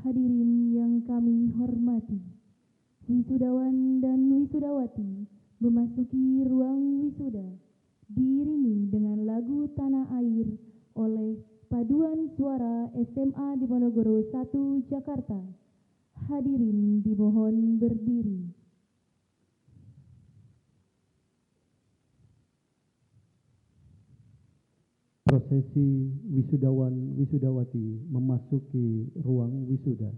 Hadirin yang kami hormati, wisudawan dan wisudawati memasuki ruang wisuda diiringi dengan lagu Tanah Air oleh Paduan Suara SMA Diponegoro 1 Jakarta. Hadirin dimohon berdiri. Prosesi wisudawan wisudawati memasuki ruang wisuda.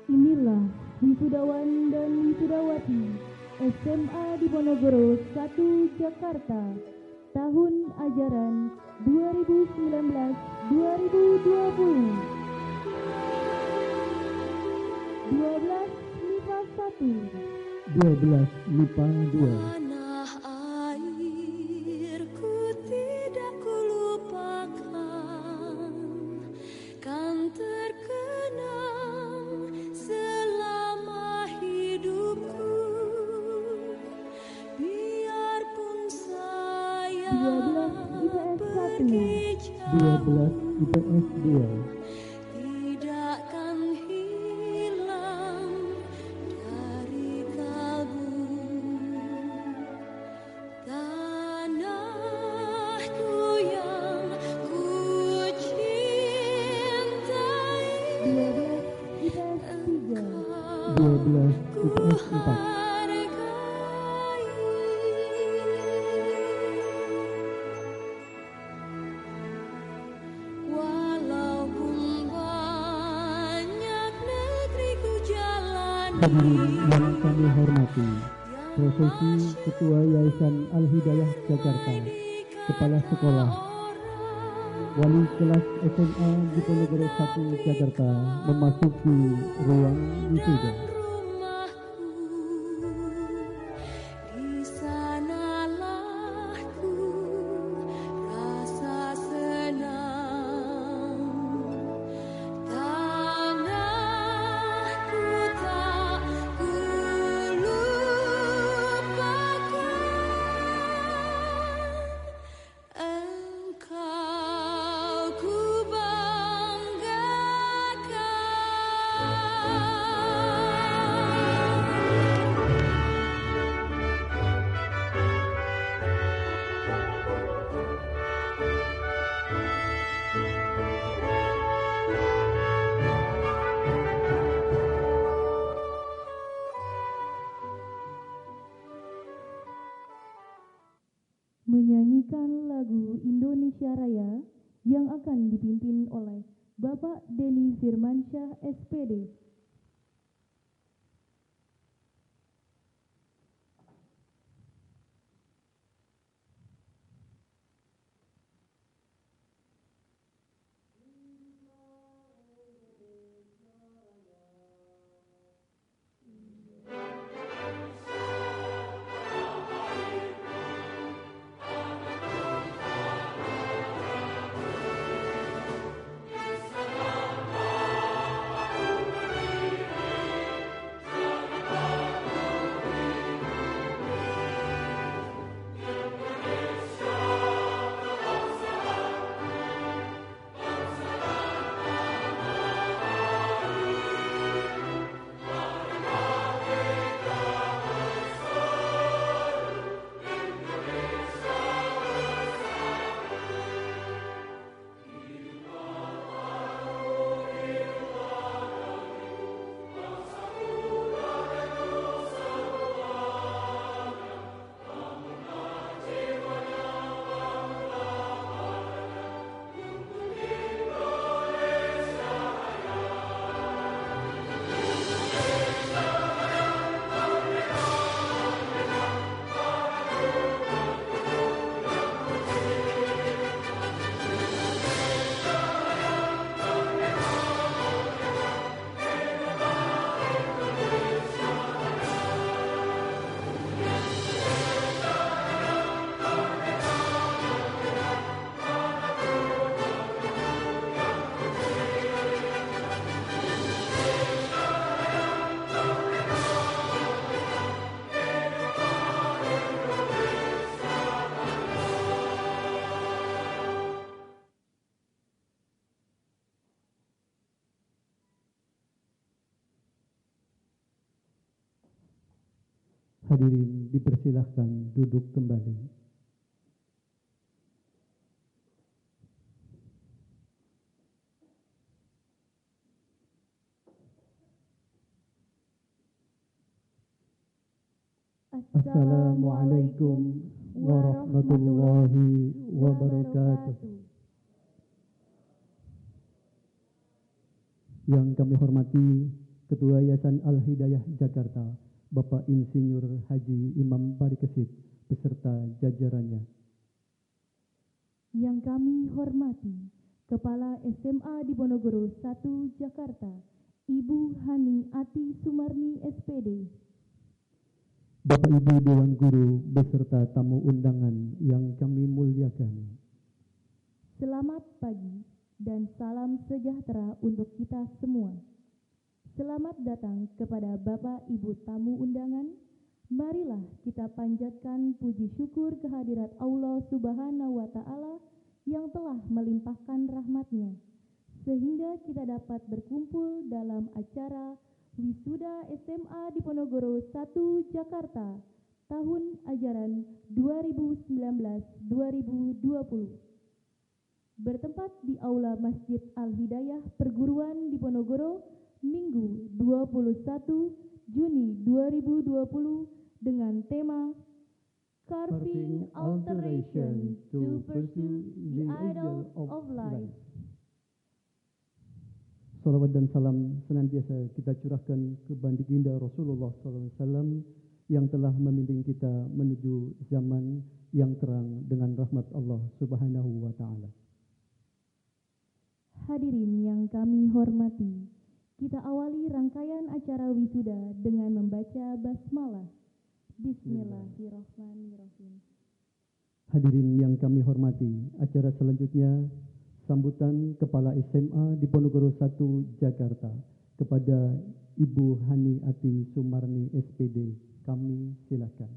Inilah wisudawan dan wisudawati SMA Diponegoro 1 Jakarta tahun ajaran 2019-2020. 12 MIPA 1, 12 MIPA 2. IPS 2. Tidakkan hilang dari kalbu tanahku yang ku cintai. 12 IPS 3. 12 IPS 4. Hadirin yang kami hormati, prosesi Ketua Yayasan Al-Hidayah Jakarta, Kepala Sekolah, Wali Kelas SMA Diponegoro 1 Jakarta memasuki ruang wisuda. Menyanyikan lagu Indonesia Raya yang akan dipimpin oleh Bapak Denny Firmansyah SPD. Hadirin dipersilahkan duduk kembali. Assalamualaikum warahmatullahi wabarakatuh. Yang kami hormati Ketua Yayasan Al-Hidayah Jakarta, Bapak Insinyur Haji Imam Parikesit beserta jajarannya. Yang kami hormati Kepala SMA Diponegoro 1 Jakarta, Ibu Hani Ati Sumarni SPD. Bapak Ibu Dewan Guru beserta tamu undangan yang kami muliakan. Selamat pagi dan salam sejahtera untuk kita semua. Selamat datang kepada Bapak Ibu tamu undangan. Marilah kita panjatkan puji syukur kehadirat Allah Subhanahu wa Ta'ala yang telah melimpahkan rahmat-Nya sehingga kita dapat berkumpul dalam acara Wisuda SMA Diponegoro 1 Jakarta tahun ajaran 2019-2020. Bertempat di Aula Masjid Al-Hidayah Perguruan Diponegoro Minggu 21 Juni 2020 dengan tema Carving Alteration to Pursue the Idol of Life. Salawat dan salam senantiasa kita curahkan ke baginda Rasulullah SAW yang telah memimpin kita menuju zaman yang terang dengan rahmat Allah Subhanahu wa Ta'ala. Hadirin yang kami hormati, kita awali rangkaian acara wisuda dengan membaca basmalah. Bismillahirrahmanirrahim. Hadirin yang kami hormati, acara selanjutnya sambutan Kepala SMA Diponegoro 1 Jakarta kepada Ibu Hani Ati Sumarni SPD. Kami silakan.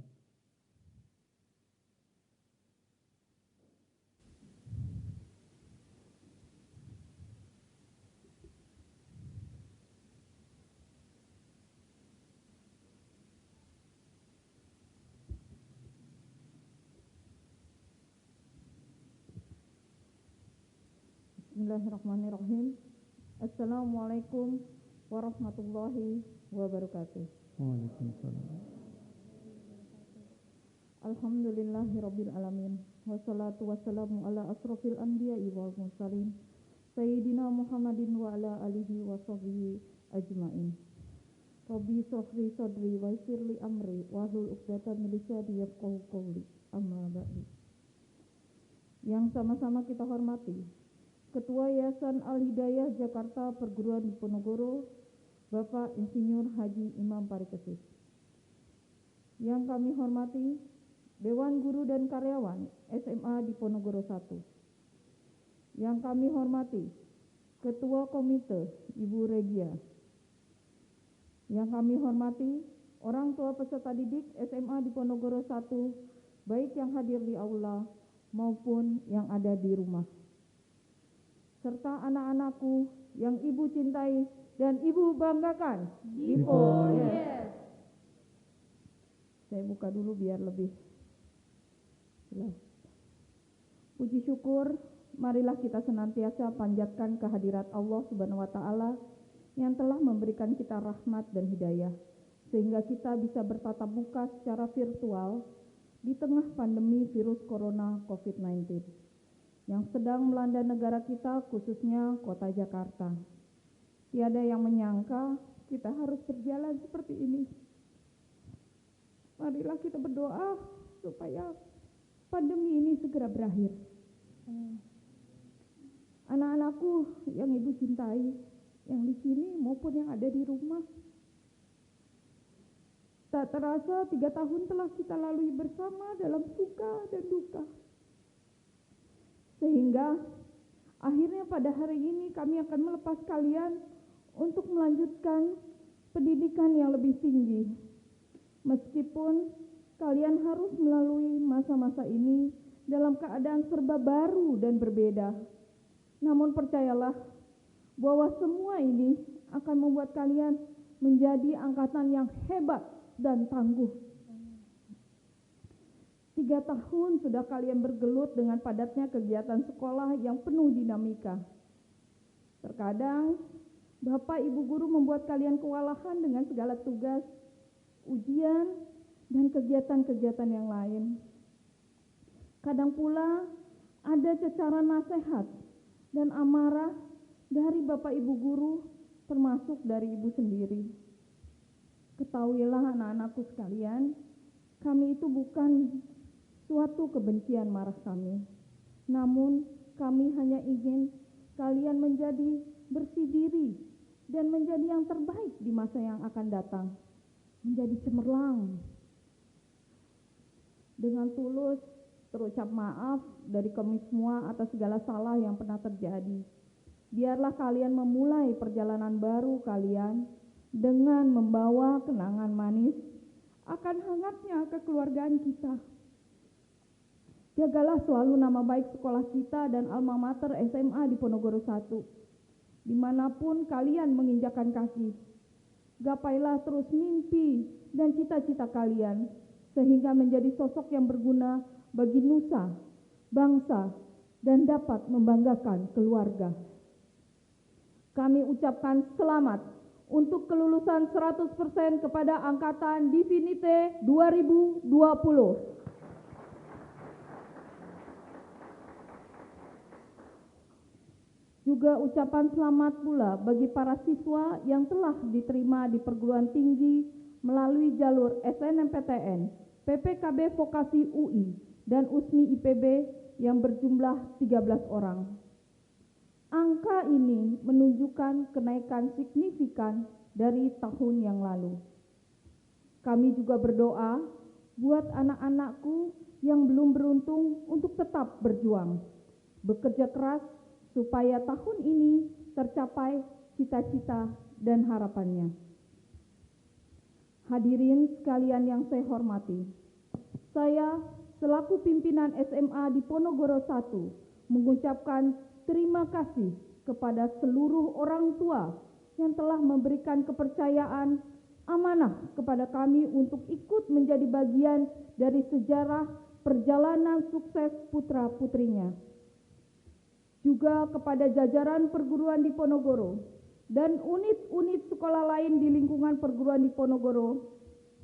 Bismillahirrahmanirrahim. Assalamualaikum warahmatullahi wabarakatuh. Waalaikumsalam. Alhamdulillahirabbil alamin. Wassalatu wassalamu ala asrofil anbiya'i wal mursalin Sayyidina Muhammadin wa ala alihi wa sahbihi ajmain. Rabbi shrahli sadri wa yassirli amri wahlul 'uqdatam min lisani yafqahu qawli. Amma ba'du. Yang sama-sama kita hormati Ketua Yayasan Al-Hidayah Jakarta Perguruan Diponegoro, Bapak Insinyur Haji Imam Parikesit. Yang kami hormati Dewan Guru dan Karyawan SMA Diponegoro 1. Yang kami hormati Ketua Komite Ibu Regia. Yang kami hormati orang tua peserta didik SMA Diponegoro 1, baik yang hadir di aula maupun yang ada di rumah, serta anak-anakku yang Ibu cintai dan Ibu banggakan. Dipo, yes. Saya buka dulu biar lebih jelas. Puji syukur, marilah kita senantiasa panjatkan kehadirat Allah Subhanahu wa Ta'ala yang telah memberikan kita rahmat dan hidayah, sehingga kita bisa bertatap muka secara virtual di tengah pandemi virus corona COVID-19 yang sedang melanda negara kita, khususnya kota Jakarta. Tiada yang menyangka kita harus berjalan seperti ini. Marilah kita berdoa supaya pandemi ini segera berakhir. Anak-anakku yang Ibu cintai, yang di sini maupun yang ada di rumah, tak terasa 3 tahun telah kita lalui bersama dalam suka dan duka. Sehingga akhirnya pada hari ini kami akan melepas kalian untuk melanjutkan pendidikan yang lebih tinggi. Meskipun kalian harus melalui masa-masa ini dalam keadaan serba baru dan berbeda. Namun percayalah bahwa semua ini akan membuat kalian menjadi angkatan yang hebat dan tangguh. 3 tahun sudah kalian bergelut dengan padatnya kegiatan sekolah yang penuh dinamika. Terkadang, Bapak Ibu guru membuat kalian kewalahan dengan segala tugas, ujian, dan kegiatan-kegiatan yang lain. Kadang pula ada cecaran nasihat dan amarah dari Bapak Ibu guru, termasuk dari Ibu sendiri. Ketahuilah anak-anakku sekalian, kami itu bukan suatu kebencian marah kami. Namun kami hanya ingin kalian menjadi bersih diri dan menjadi yang terbaik di masa yang akan datang. Menjadi cemerlang. Dengan tulus terucap maaf dari kami semua atas segala salah yang pernah terjadi. Biarlah kalian memulai perjalanan baru kalian dengan membawa kenangan manis akan hangatnya kekeluargaan kita. Jagalah selalu nama baik sekolah kita dan alma mater SMA di Ponorogo 1. Dimanapun kalian menginjakkan kaki. Gapailah terus mimpi dan cita-cita kalian, sehingga menjadi sosok yang berguna bagi nusa, bangsa, dan dapat membanggakan keluarga. Kami ucapkan selamat untuk kelulusan 100% kepada Angkatan Divinite 2020. Juga ucapan selamat pula bagi para siswa yang telah diterima di perguruan tinggi melalui jalur SNMPTN, PPKB Vokasi UI, dan USMI IPB yang berjumlah 13 orang. Angka ini menunjukkan kenaikan signifikan dari tahun yang lalu. Kami juga berdoa buat anak-anakku yang belum beruntung untuk tetap berjuang, bekerja keras, supaya tahun ini tercapai cita-cita dan harapannya. Hadirin sekalian yang saya hormati, saya selaku pimpinan SMA di Ponorogo 1 mengucapkan terima kasih kepada seluruh orang tua yang telah memberikan kepercayaan amanah kepada kami untuk ikut menjadi bagian dari sejarah perjalanan sukses putra-putrinya. Juga kepada jajaran perguruan di Ponorogo dan unit-unit sekolah lain di lingkungan perguruan di Ponorogo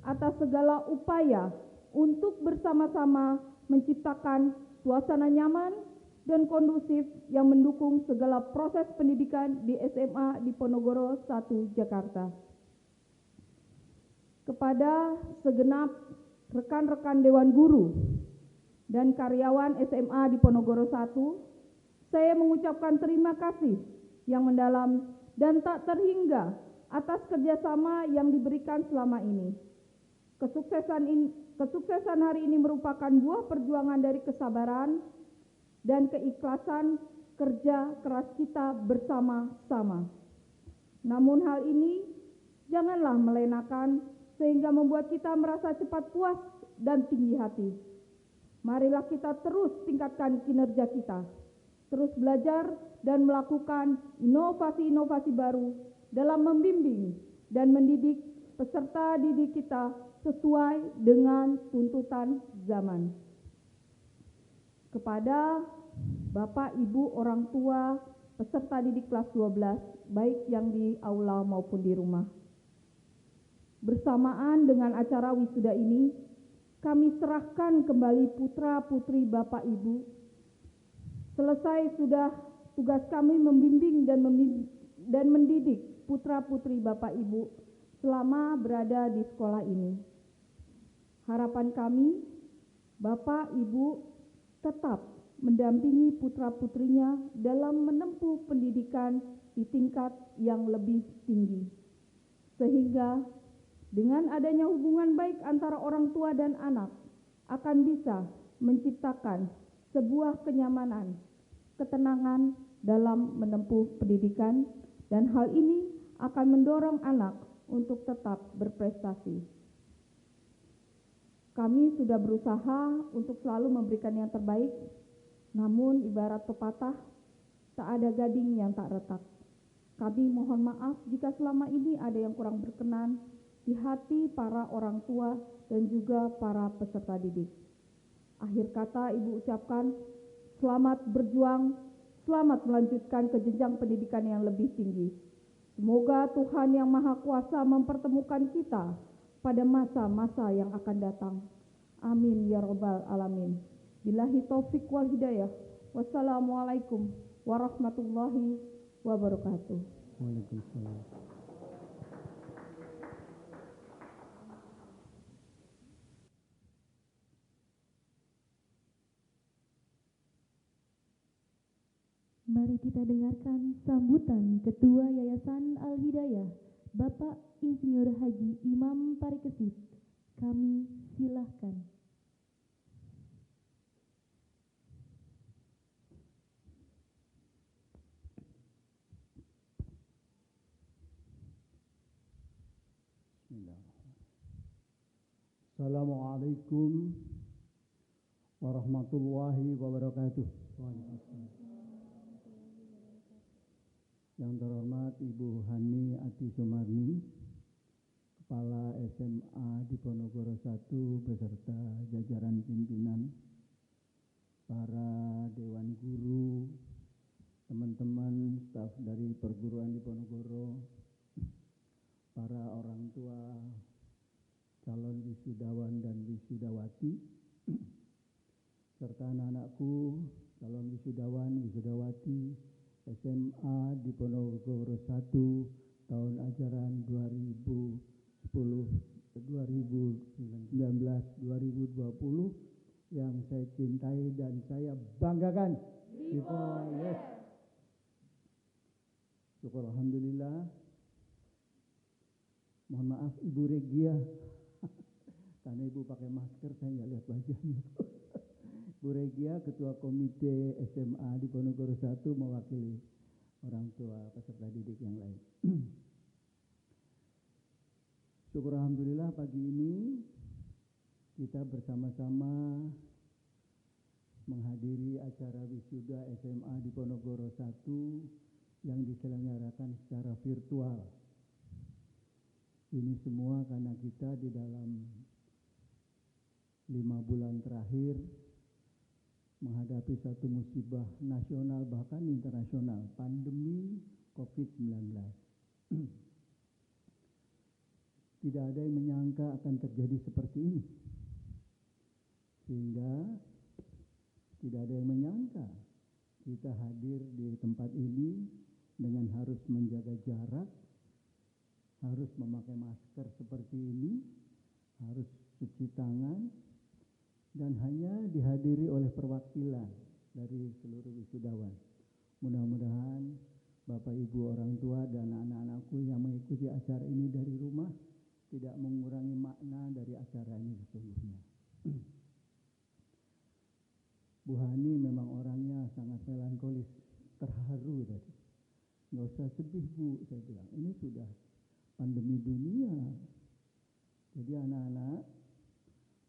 atas segala upaya untuk bersama-sama menciptakan suasana nyaman dan kondusif yang mendukung segala proses pendidikan di SMA di Ponorogo 1 Jakarta. Kepada segenap rekan-rekan Dewan Guru dan karyawan SMA di Ponorogo 1, saya mengucapkan terima kasih yang mendalam dan tak terhingga atas kerjasama yang diberikan selama ini. Kesuksesan hari ini merupakan buah perjuangan dari kesabaran dan keikhlasan kerja keras kita bersama-sama. Namun hal ini janganlah melenakan sehingga membuat kita merasa cepat puas dan tinggi hati. Marilah kita terus tingkatkan kinerja kita, terus belajar dan melakukan inovasi-inovasi baru dalam membimbing dan mendidik peserta didik kita sesuai dengan tuntutan zaman. Kepada Bapak, Ibu, orang tua, peserta didik kelas 12, baik yang di aula maupun di rumah. Bersamaan dengan acara wisuda ini, kami serahkan kembali putra-putri Bapak Ibu. Selesai sudah tugas kami membimbing dan mendidik putra-putri Bapak Ibu selama berada di sekolah ini. Harapan kami, Bapak Ibu tetap mendampingi putra-putrinya dalam menempuh pendidikan di tingkat yang lebih tinggi. Sehingga dengan adanya hubungan baik antara orang tua dan anak akan bisa menciptakan sebuah kenyamanan, ketenangan dalam menempuh pendidikan, dan hal ini akan mendorong anak untuk tetap berprestasi. Kami sudah berusaha untuk selalu memberikan yang terbaik, namun ibarat pepatah, tak ada gading yang tak retak. Kami mohon maaf jika selama ini ada yang kurang berkenan di hati para orang tua dan juga para peserta didik. Akhir kata Ibu ucapkan, selamat berjuang, selamat melanjutkan ke jenjang pendidikan yang lebih tinggi. Semoga Tuhan Yang Maha Kuasa mempertemukan kita pada masa-masa yang akan datang. Amin ya Rabbal Alamin. Billahi taufik wal hidayah. Wassalamualaikum warahmatullahi wabarakatuh. Waalaikumsalam. Mari kita dengarkan sambutan Ketua Yayasan Al-Hidayah, Bapak Insinyur Haji Imam Parikesit. Kami silahkan. Assalamualaikum warahmatullahi wabarakatuh. Yang terhormat Ibu Hani Ati Sumarni, Kepala SMA Diponegoro 1 beserta jajaran pimpinan, para dewan guru, teman-teman staf dari perguruan Diponegoro, para orang tua, calon wisudawan dan wisudawati, serta anak-anakku, calon wisudawan, wisudawati, SMA Diponegoro 1 tahun ajaran 2019-2020 yang saya cintai dan saya banggakan. Yes. Syukur alhamdulillah. Mohon maaf Ibu Regia, karena Ibu pakai masker saya nggak lihat wajahnya. Bu Regia, Ketua Komite SMA Diponegoro 1 mewakili orang tua peserta didik yang lain. Syukur alhamdulillah pagi ini kita bersama-sama menghadiri acara wisuda SMA Diponegoro 1 yang diselenggarakan secara virtual. Ini semua karena kita di dalam 5 bulan terakhir menghadapi satu musibah nasional bahkan internasional, pandemi COVID-19. Tidak ada yang menyangka akan terjadi seperti ini. Sehingga tidak ada yang menyangka kita hadir di tempat ini dengan harus menjaga jarak, harus memakai masker seperti ini, harus cuci tangan, dan hanya dihadiri oleh perwakilan dari seluruh wisudawan. Mudah-mudahan Bapak Ibu orang tua dan anak-anakku yang mengikuti acara ini dari rumah tidak mengurangi makna dari acara ini sesungguhnya. Bu Hani memang orangnya sangat melankolis, terharu tadi. Nggak usah sedih Bu, saya bilang. Ini sudah pandemi dunia. Jadi anak-anak,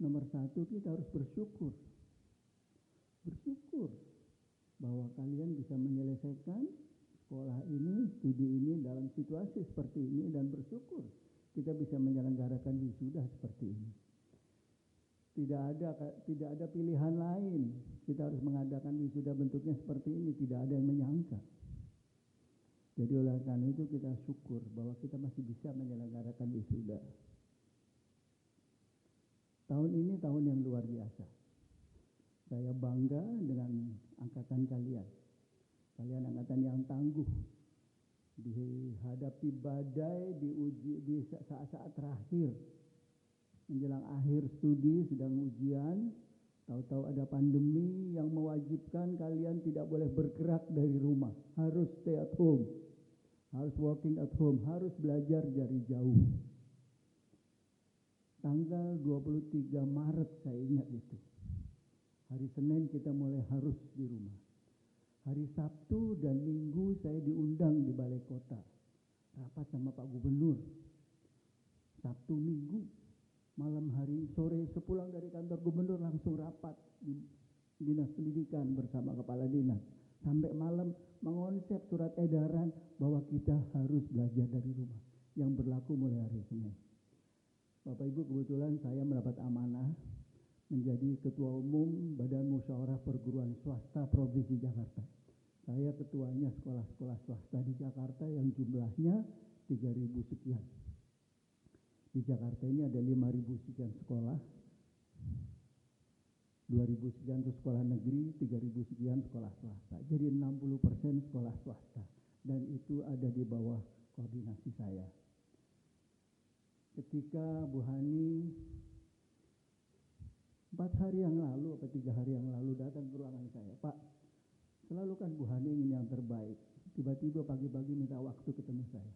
nomor satu kita harus bersyukur. Bersyukur bahwa kalian bisa menyelesaikan sekolah ini, studi ini dalam situasi seperti ini, dan bersyukur kita bisa menyelenggarakan wisuda seperti ini. Tidak ada pilihan lain. Kita harus mengadakan wisuda bentuknya seperti ini, tidak ada yang menyangka. Jadi oleh karena itu kita syukur bahwa kita masih bisa menyelenggarakan wisuda. Tahun ini tahun yang luar biasa. Saya bangga dengan angkatan kalian. Kalian angkatan yang tangguh. Dihadapi badai, diuji di saat-saat terakhir. Menjelang akhir studi, sedang ujian. Tahu-tahu ada pandemi yang mewajibkan kalian tidak boleh bergerak dari rumah. Harus stay at home. Harus working at home. Harus belajar dari jauh. Tanggal 23 Maret saya ingat itu. Hari Senin kita mulai harus di rumah. Hari Sabtu dan Minggu saya diundang di Balai Kota. Rapat sama Pak Gubernur. Sabtu Minggu, malam hari sore sepulang dari kantor Gubernur langsung rapat di Dinas Pendidikan bersama Kepala Dinas. Sampai malam mengonsep surat edaran bahwa kita harus belajar dari rumah. Yang berlaku mulai hari Senin. Bapak Ibu, kebetulan saya mendapat amanah menjadi Ketua Umum Badan Musyawarah Perguruan Swasta Provinsi Jakarta. Saya ketuanya sekolah-sekolah swasta di Jakarta yang jumlahnya 3.000 sekian. Di Jakarta ini ada 5.000 sekian sekolah, 2.000 sekian itu sekolah negeri, 3.000 sekian sekolah swasta. Jadi 60% sekolah swasta, dan itu ada di bawah koordinasi saya. Ketika Bu Hani 4 hari yang lalu atau 3 hari yang lalu datang ke ruangan saya, Pak, selalu kan Bu Hani ingin yang terbaik. Tiba-tiba pagi-pagi minta waktu ketemu saya.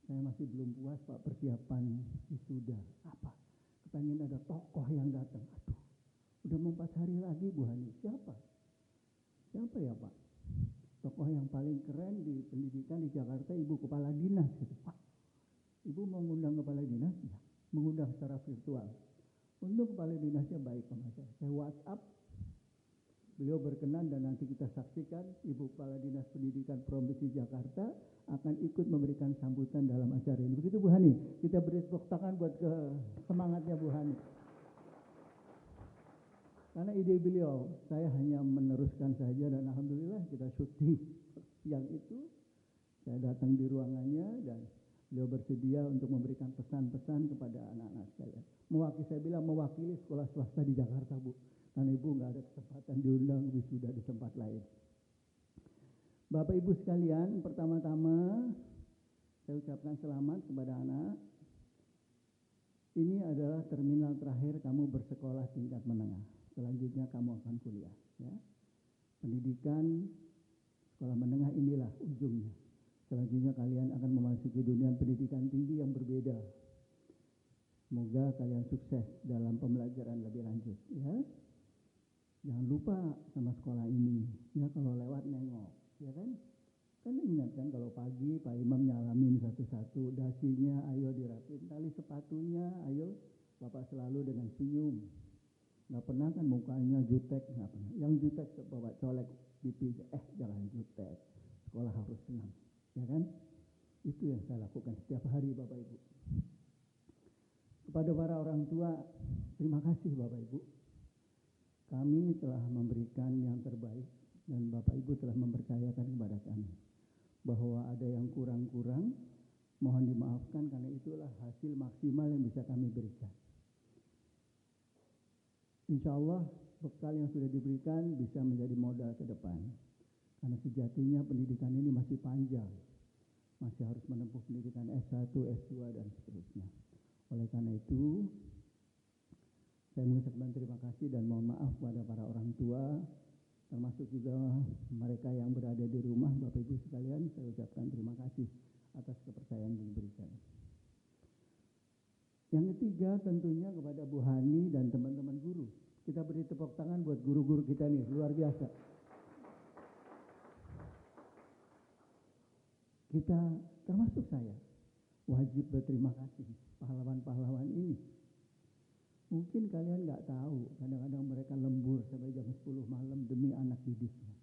Saya masih belum puas, Pak, persiapan wisuda. Apa? Kepengen ada tokoh yang datang. Aduh, udah mau 4 hari lagi Bu Hani. Siapa? Siapa ya, Pak? Tokoh yang paling keren di pendidikan di Jakarta, Ibu Kepala Dinas. Gitu. Pak, Ibu mau ngundang Kepala Dinas? Ya, mengundang secara virtual. Untuk Kepala Dinasnya baik sama saya. Saya WhatsApp, beliau berkenan, dan nanti kita saksikan Ibu Kepala Dinas Pendidikan Provinsi Jakarta akan ikut memberikan sambutan dalam acara ini. Begitu Bu Hani, kita beri tepuk tangan buat semangatnya Bu Hani. Karena ide beliau, saya hanya meneruskan saja, dan alhamdulillah kita syuting siang itu. Saya datang di ruangannya dan beliau bersedia untuk memberikan pesan-pesan kepada anak-anak saya. Saya bilang mewakili sekolah swasta di Jakarta, Bu. Karena Ibu nggak ada kesempatan diundang wisuda di tempat lain. Bapak Ibu sekalian, pertama-tama saya ucapkan selamat kepada anak. Ini adalah terminal terakhir kamu bersekolah tingkat menengah. Selanjutnya kamu akan kuliah. Ya. Pendidikan sekolah menengah inilah ujungnya. Selanjutnya kalian akan memasuki dunia pendidikan tinggi yang berbeda. Semoga kalian sukses dalam pembelajaran lebih lanjut. Ya. Jangan lupa sama sekolah ini. Ya, kalau lewat nengok, ya kan? Kan ingat kan kalau pagi Pak Imam nyalamin satu-satu, dasinya ayo dirapin, tali sepatunya ayo, Bapak selalu dengan senyum. Nggak pernah kan mukanya jutek, nggak pernah. Yang jutek bawa colek pipi, jangan jutek. Sekolah harus senang, ya kan? Itu yang saya lakukan setiap hari Bapak Ibu. Kepada para orang tua, terima kasih Bapak Ibu. Kami telah memberikan yang terbaik dan Bapak Ibu telah mempercayakan kepada kami bahwa ada yang kurang-kurang, mohon dimaafkan karena itulah hasil maksimal yang bisa kami berikan. Insya Allah bekal yang sudah diberikan bisa menjadi modal ke depan. Karena sejatinya pendidikan ini masih panjang, masih harus menempuh pendidikan S1, S2 dan seterusnya. Oleh karena itu, saya mengucapkan terima kasih dan mohon maaf kepada para orang tua, termasuk juga mereka yang berada di rumah, Bapak Ibu sekalian, saya ucapkan terima kasih atas kepercayaan yang diberikan. Yang ketiga tentunya kepada Bu Hani dan teman-teman guru. Kita beri tepuk tangan buat guru-guru kita nih, luar biasa. Kita, termasuk saya, wajib berterima kasih pahlawan-pahlawan ini. Mungkin kalian nggak tahu, kadang-kadang mereka lembur sampai jam 10 malam demi anak didiknya.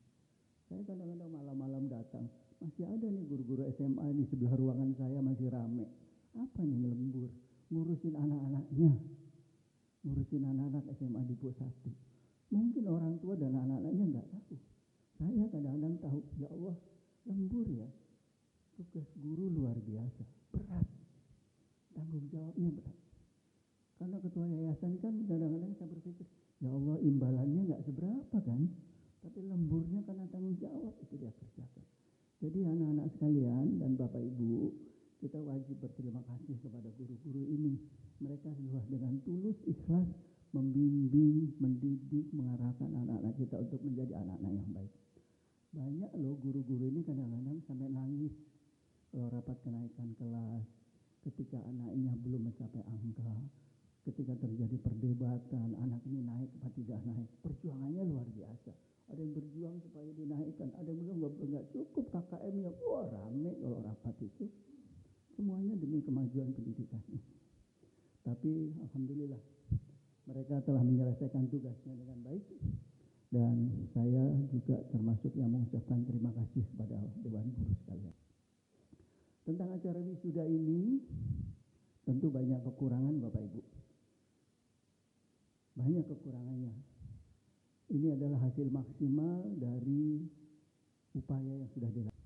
Saya kadang-kadang malam-malam datang, masih ada nih guru-guru SMA di sebelah ruangan saya masih rame. Apa nih lembur? Ngurusin anak-anaknya, ngurusin anak-anak SMA di Pusat. Mungkin orang tua dan anak-anaknya nggak tahu. Saya kadang-kadang tahu, ya Allah, lembur ya. Tugas guru luar biasa, berat. Tanggung jawabnya berat. Karena ketua yayasan kan kadang-kadang saya berpikir, ya Allah imbalannya nggak seberapa kan, tapi lemburnya karena tanggung jawab itu dia kerjakan. Jadi anak-anak sekalian dan Bapak Ibu, kita wajib berterima kasih kepada guru-guru ini. Mereka sudah dengan tulus ikhlas membimbing, mendidik, mengarahkan anak-anak kita untuk menjadi anak-anak yang baik. Banyak loh guru-guru ini kadang-kadang sampai nangis kalau rapat kenaikan kelas, ketika anaknya belum mencapai angka, ketika terjadi perdebatan, anak ini naik apa tidak naik, perjuangannya luar biasa. Ada yang berjuang supaya dinaikkan, ada yang bilang nggak cukup KKM-nya, wah rame kalau rapat itu. Semuanya demi kemajuan pendidikan ini. Tapi alhamdulillah mereka telah menyelesaikan tugasnya dengan baik, dan saya juga termasuk yang mengucapkan terima kasih kepada Dewan Guru sekalian. Tentang acara wisuda ini tentu banyak kekurangan Bapak Ibu. banyak kekurangannya. Ini adalah hasil maksimal dari upaya yang sudah dilakukan.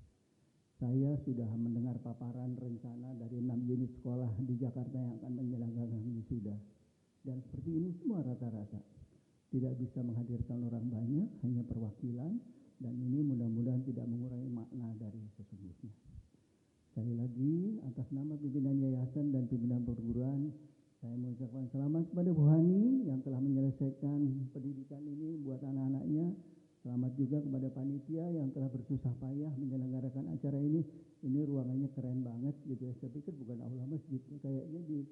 Saya sudah mendengar paparan rencana dari 6 unit sekolah di Jakarta yang akan menyelenggarakan wisuda. Dan seperti ini semua rata-rata. Tidak bisa menghadirkan orang banyak, hanya perwakilan. Dan ini mudah-mudahan tidak mengurangi makna dari sesungguhnya. Sekali lagi, atas nama pimpinan yayasan dan pimpinan perguruan, saya mengucapkan selamat kepada Bu Hani yang telah menyelesaikan pendidikan ini buat anak-anaknya. Selamat juga kepada panitia yang telah bersusah payah menyelenggarakan acara ini. Ini ruangannya keren banget gitu ya. Saya pikir bukan aula masjid, kayaknya di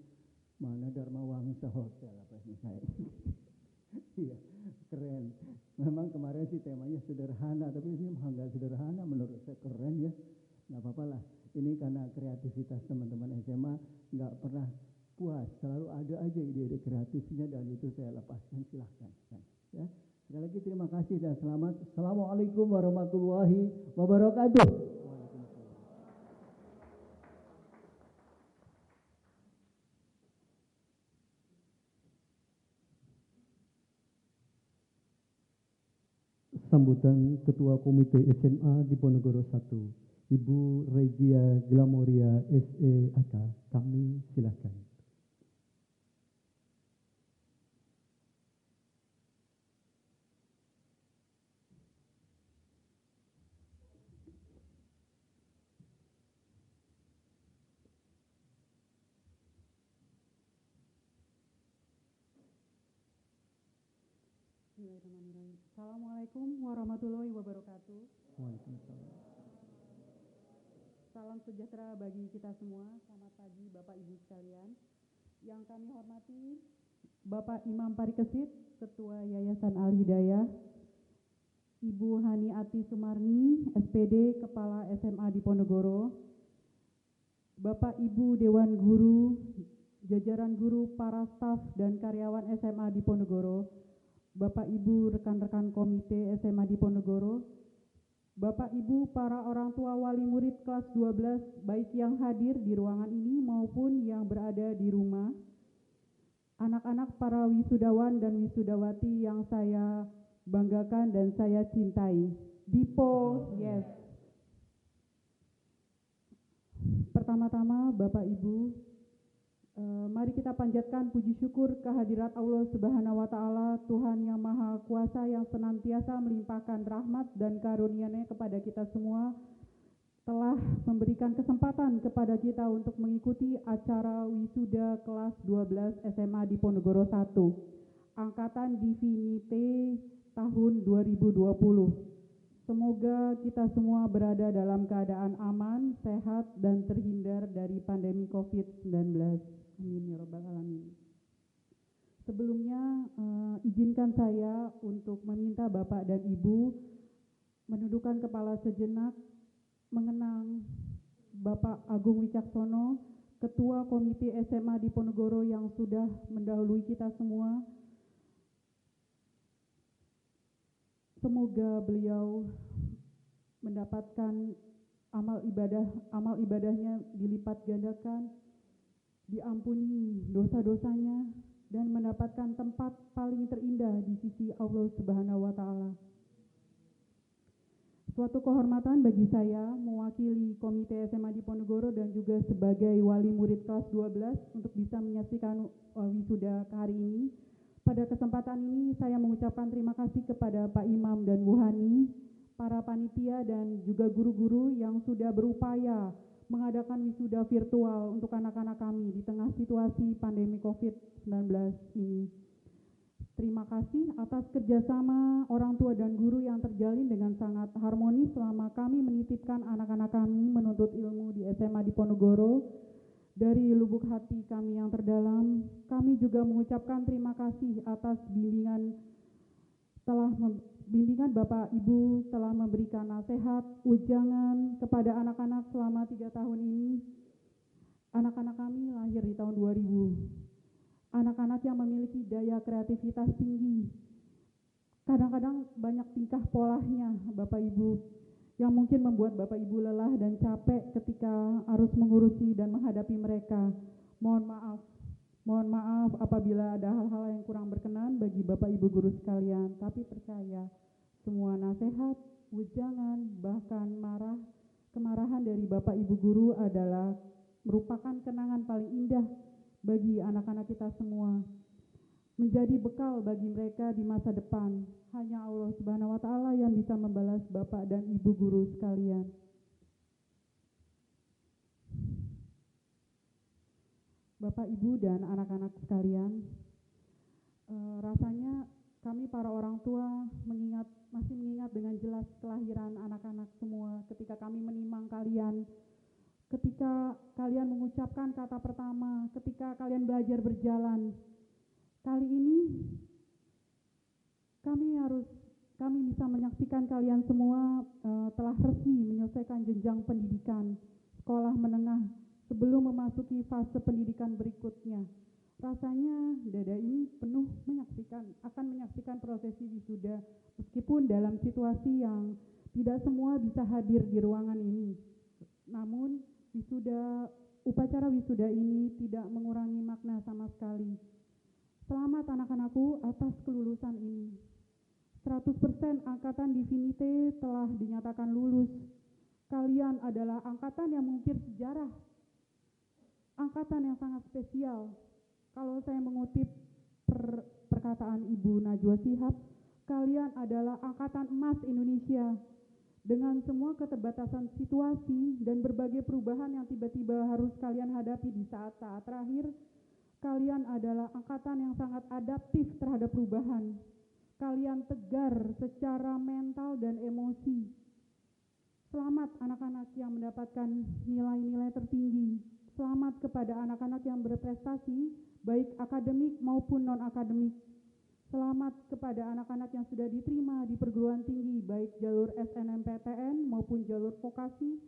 mana Dharma Wangsa Hotel apa ini kayak. Iya, keren. Memang kemarin sih temanya sederhana, tapi ini mah nggak sederhana, menurut saya keren ya. Nggak apa-apa lah. Ini karena kreativitas teman-teman SMA nggak pernah puas, selalu ada aja ide-ide kreatifnya dan itu saya lepaskan, silahkan. Ya. Sekali lagi terima kasih dan selamat. Assalamualaikum warahmatullahi wabarakatuh. Sambutan Ketua Komite SMA Diponegoro 1, Ibu Regia Glamoria SEAK, kami silakan. Bismillahirrahmanirrahim. Assalamualaikum warahmatullahi wabarakatuh. Waalaikumsalam. Salam sejahtera bagi kita semua. Selamat pagi Bapak Ibu sekalian. Yang kami hormati Bapak Imam Parikesit, Ketua Yayasan Al-Hidayah, Ibu Hani Ati Sumarni, SPD, Kepala SMA Diponegoro, Bapak Ibu Dewan Guru, jajaran guru, para staf dan karyawan SMA Diponegoro, Bapak Ibu rekan-rekan komite SMA Diponegoro, Bapak Ibu para orang tua wali murid kelas 12 baik yang hadir di ruangan ini maupun yang berada di rumah, anak-anak para wisudawan dan wisudawati yang saya banggakan dan saya cintai. Dipo, yes. Pertama-tama Bapak Ibu, mari kita panjatkan puji syukur kehadirat Allah Subhanahu wa Ta'ala, Tuhan yang Maha Kuasa yang senantiasa melimpahkan rahmat dan karunia-Nya kepada kita semua, telah memberikan kesempatan kepada kita untuk mengikuti acara wisuda kelas 12 SMA Diponegoro 1, angkatan Divinite tahun 2020. Semoga kita semua berada dalam keadaan aman, sehat, dan terhindar dari pandemi COVID-19. Amin ya Rabbal Alamin. Sebelumnya izinkan saya untuk meminta Bapak dan Ibu menundukkan kepala sejenak, mengenang Bapak Agung Wicaksono, Ketua Komite SMA Diponegoro yang sudah mendahului kita semua. Semoga beliau mendapatkan amal ibadahnya dilipat gandakan, diampuni dosa-dosanya, dan mendapatkan tempat paling terindah di sisi Allah Subhanahu wa Ta'ala. Suatu kehormatan bagi saya mewakili Komite SMA Diponegoro dan juga sebagai wali murid kelas 12 untuk bisa menyaksikan wisuda hari ini. Pada kesempatan ini saya mengucapkan terima kasih kepada Pak Imam dan Bu Hani, para panitia dan juga guru-guru yang sudah berupaya mengadakan wisuda virtual untuk anak-anak kami di tengah situasi pandemi COVID-19 ini. Terima kasih atas kerjasama orang tua dan guru yang terjalin dengan sangat harmonis selama kami menitipkan anak-anak kami menuntut ilmu di SMA Diponegoro. Dari lubuk hati kami yang terdalam, kami juga mengucapkan terima kasih atas bimbingan Bapak Ibu telah memberikan nasihat, ujangan kepada anak-anak selama 3 tahun ini. Anak-anak kami lahir di tahun 2000. Anak-anak yang memiliki daya kreativitas tinggi. Kadang-kadang banyak tingkah polanya Bapak Ibu yang mungkin membuat Bapak Ibu lelah dan capek ketika harus mengurusi dan menghadapi mereka. Mohon Mohon maaf apabila ada hal-hal yang kurang berkenan bagi Bapak Ibu guru sekalian, tapi percaya semua nasihat, wejangan, bahkan kemarahan dari Bapak Ibu guru adalah merupakan kenangan paling indah bagi anak-anak kita semua. Menjadi bekal bagi mereka di masa depan. Hanya Allah Subhanahu wa Ta'ala yang bisa membalas Bapak dan Ibu guru sekalian. Bapak, Ibu, dan anak-anak sekalian, rasanya kami para orang tua masih mengingat dengan jelas kelahiran anak-anak semua ketika kami menimang kalian, ketika kalian mengucapkan kata pertama, ketika kalian belajar berjalan. Kali ini kami bisa menyaksikan kalian semua telah resmi menyelesaikan jenjang pendidikan sekolah menengah sebelum memasuki fase pendidikan berikutnya. Rasanya dada ini penuh akan menyaksikan prosesi wisuda, meskipun dalam situasi yang tidak semua bisa hadir di ruangan ini. Namun upacara wisuda ini tidak mengurangi makna sama sekali. Selamat anak-anakku atas kelulusan ini. 100% angkatan Divinite telah dinyatakan lulus. Kalian adalah angkatan yang mengukir sejarah. Angkatan yang sangat spesial. Kalau saya mengutip perkataan Ibu Najwa Shihab, kalian adalah angkatan emas Indonesia. Dengan semua keterbatasan situasi dan berbagai perubahan yang tiba-tiba harus kalian hadapi di saat-saat terakhir, kalian adalah angkatan yang sangat adaptif terhadap perubahan. Kalian tegar secara mental dan emosi. Selamat anak-anak yang mendapatkan nilai-nilai tertinggi. Selamat kepada anak-anak yang berprestasi, baik akademik maupun non-akademik. Selamat kepada anak-anak yang sudah diterima di perguruan tinggi, baik jalur SNMPTN maupun jalur vokasi,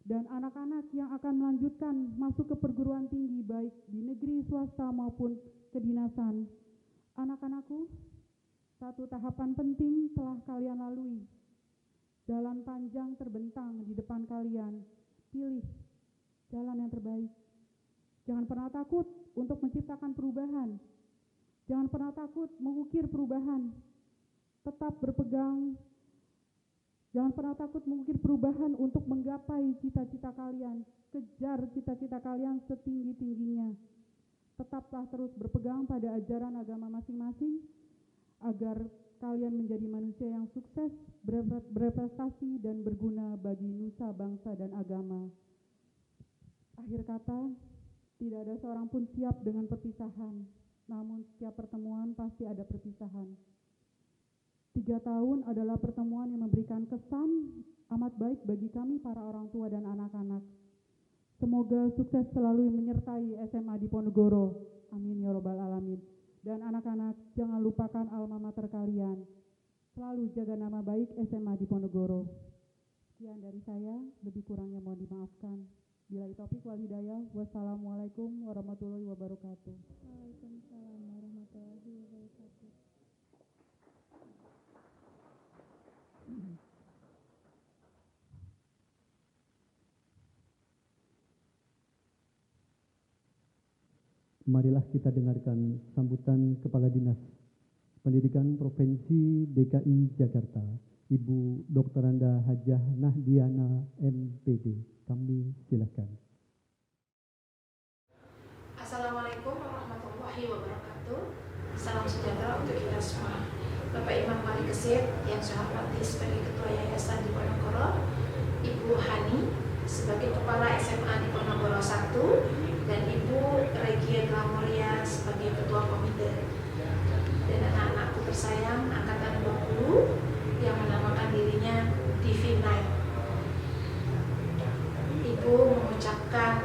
dan anak-anak yang akan melanjutkan masuk ke perguruan tinggi, baik di negeri, swasta maupun kedinasan. Anak-anakku, satu tahapan penting telah kalian lalui. Jalan panjang terbentang di depan kalian. Pilih jalan yang terbaik. Jangan pernah takut untuk menciptakan perubahan. Jangan pernah takut mengukir perubahan. Tetap berpegang. Jangan pernah takut mengukir perubahan untuk menggapai cita-cita kalian. Kejar cita-cita kalian setinggi-tingginya. Tetaplah terus berpegang pada ajaran agama masing-masing agar kalian menjadi manusia yang sukses, berprestasi, dan berguna bagi nusa, bangsa, dan agama. Akhir kata, tidak ada seorang pun siap dengan perpisahan. Namun setiap pertemuan pasti ada perpisahan. 3 tahun adalah pertemuan yang memberikan kesan amat baik bagi kami para orang tua dan anak-anak. Semoga sukses selalu menyertai SMA Diponegoro. Amin ya robbal alamin. Dan anak-anak, jangan lupakan alma mater kalian. Selalu jaga nama baik SMA Diponegoro. Sekian dari saya, lebih kurangnya mohon dimaafkan. Bila taufik wal hidayah. Wassalamualaikum warahmatullahi wabarakatuh. Waalaikumsalam warahmatullahi wabarakatuh. Marilah kita dengarkan sambutan Kepala Dinas Pendidikan Provinsi DKI Jakarta, Ibu Dr. Anda Hajah Nahdiana MPD. Kami silakan. Assalamualaikum warahmatullahi wabarakatuh. Salam sejahtera untuk kita semua. Bapak Imam Wali Kesit yang saya hormati sebagai Ketua Yayasan Diponegoro, Ibu Hani sebagai Kepala SMA Diponegoro 1, dan Ibu Regia Glamoria sebagai Ketua Komite, dan anak-anakku tersayang Angkatan 20 yang menamakan dirinya TV9. Ibu mengucapkan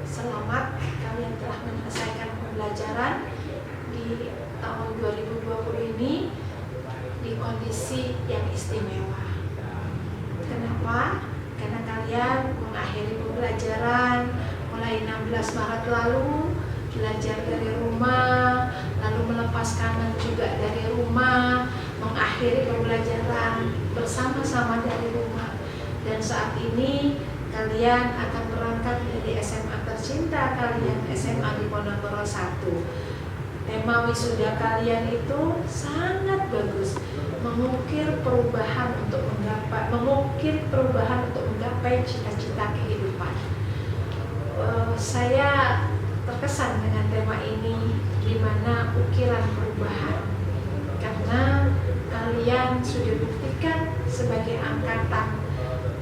selamat, kalian telah menyelesaikan pembelajaran di tahun 2020 ini di kondisi yang istimewa. Kenapa? Karena kalian mengakhiri pembelajaran mulai 16 Maret lalu, belajar dari rumah, lalu melepas kangen juga dari rumah, mengakhiri pembelajaran bersama-sama dari rumah. Dan saat ini kalian akan berangkat berangkat dari SMA tercinta kalian, SMA Diponegoro 1. Tema wisuda kalian itu sangat bagus, mengukir perubahan untuk menggapai cita-cita kehidupan. Saya terkesan dengan tema ini, di mana ukiran perubahan, karena kalian sudah buktikan sebagai angkatan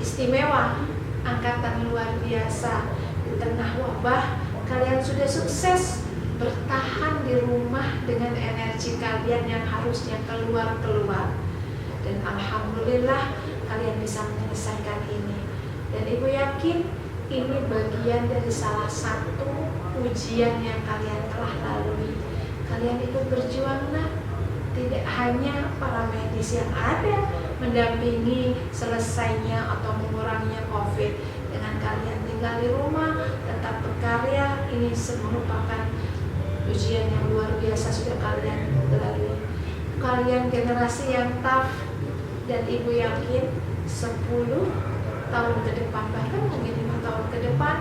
istimewa, angkatan luar biasa. Di tengah wabah, kalian sudah sukses bertahan di rumah dengan energi kalian yang harusnya keluar. Dan alhamdulillah kalian bisa menyelesaikan ini. Dan Ibu yakin ini bagian dari salah satu ujian yang kalian telah lalui. Kalian ikut berjuang, nak. Tidak hanya para medis yang ada mendampingi selesainya atau menguranginya COVID, dengan kalian tinggal di rumah, tetap berkarya, ini merupakan ujian yang luar biasa sudah kalian lalui. Kalian generasi yang tough, dan Ibu yakin 10 tahun ke depan, bahkan mungkin 5 tahun ke depan,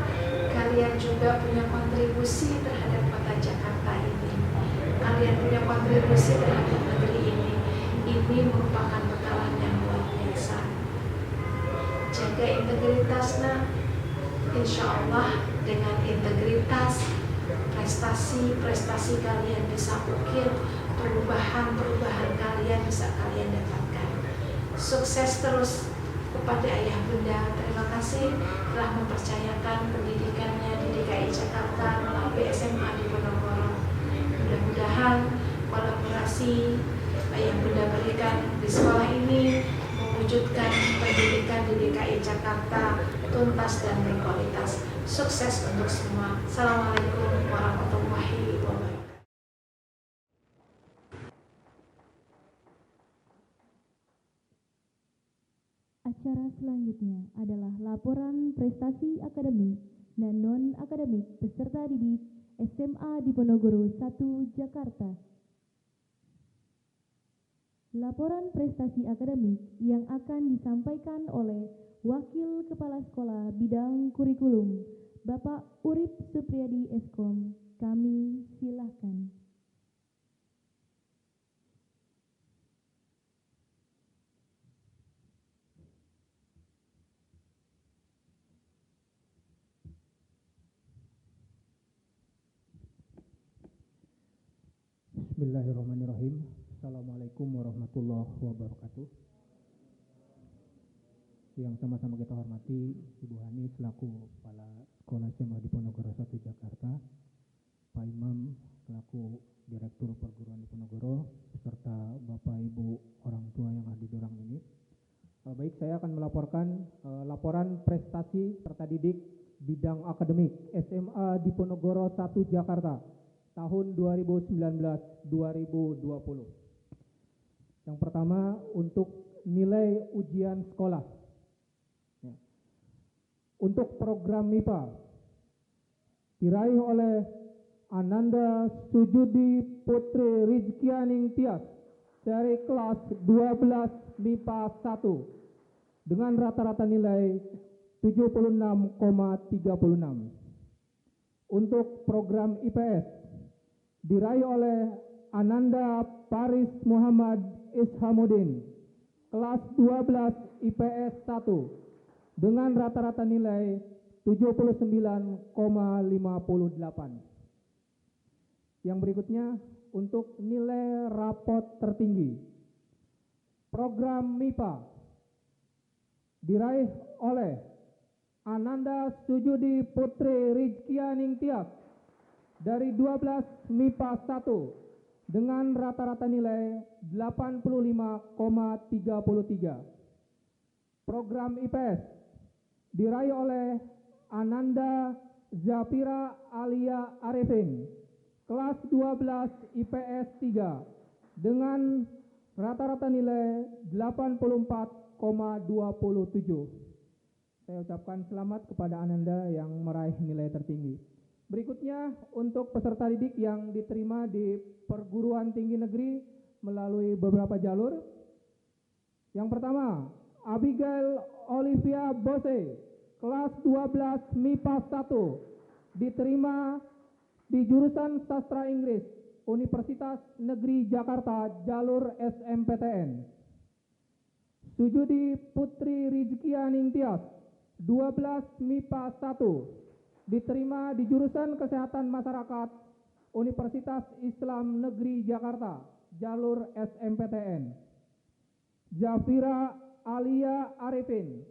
kalian juga punya kontribusi terhadap kota Jakarta ini. Kalian punya kontribusi terhadap negeri ini. Ini merupakan bekalan yang luar biasa. Jaga integritasnya. Insya Allah dengan integritas, prestasi kalian bisa ukir, perubahan kalian bisa kalian dapatkan. Sukses terus kepada ayah bunda. Terima kasih telah mempercayakan pendidikannya di DKI Jakarta melalui SMA Diponegoro. Mudah-mudahan kolaborasi yang bunda berikan di sekolah ini mewujudkan pendidikan di DKI Jakarta tuntas dan berkualitas. Sukses untuk semua. Assalamualaikum warahmatullahi wabarakatuh. Acara selanjutnya adalah laporan prestasi akademik dan non-akademik peserta didik SMA Diponegoro 1 Jakarta. Laporan prestasi akademik yang akan disampaikan oleh Wakil Kepala Sekolah Bidang Kurikulum, Bapak Urip Supriyadi Eskom. Kami silakan. Bismillahirrahmanirrahim. Assalamualaikum warahmatullahi wabarakatuh. Yang sama-sama kita hormati Ibu Hani selaku Kepala Sekolah SMA Diponegoro 1 Jakarta, Pak Imam selaku Direktur Perguruan Diponegoro, beserta Bapak Ibu orang tua yang hadir di ruangan ini. Baik, saya akan melaporkan laporan prestasi serta didik bidang akademik SMA Diponegoro 1 Jakarta tahun 2019-2020. Yang pertama untuk nilai ujian sekolah. Untuk program MIPA diraih oleh Ananda Sujudi Putri Rizkianing Tias dari kelas 12 MIPA 1 dengan rata-rata nilai 76,36. Untuk program IPS diraih oleh Ananda Paris Muhammad Ishamuddin kelas 12 IPS 1 dengan rata-rata nilai 79,58. Yang berikutnya untuk nilai rapot tertinggi. Program MIPA diraih oleh Ananda Sujudi Putri Rizkianing Tias dari 12 MIPA 1 dengan rata-rata nilai 85,33. Program IPS diraih oleh Ananda Zafira Alia Arifin kelas 12 IPS 3 dengan rata-rata nilai 84,27. Saya ucapkan selamat kepada Ananda yang meraih nilai tertinggi. Berikutnya untuk peserta didik yang diterima di perguruan tinggi negeri melalui beberapa jalur. Yang pertama, Abigail Olivia Bose, kelas 12 MIPA 1 diterima di jurusan Sastra Inggris Universitas Negeri Jakarta jalur SMPTN. Sujudi Putri Rizkia Ningtyas 12 MIPA 1 diterima di jurusan Kesehatan Masyarakat Universitas Islam Negeri Jakarta jalur SMPTN. Zafira Alia Arifin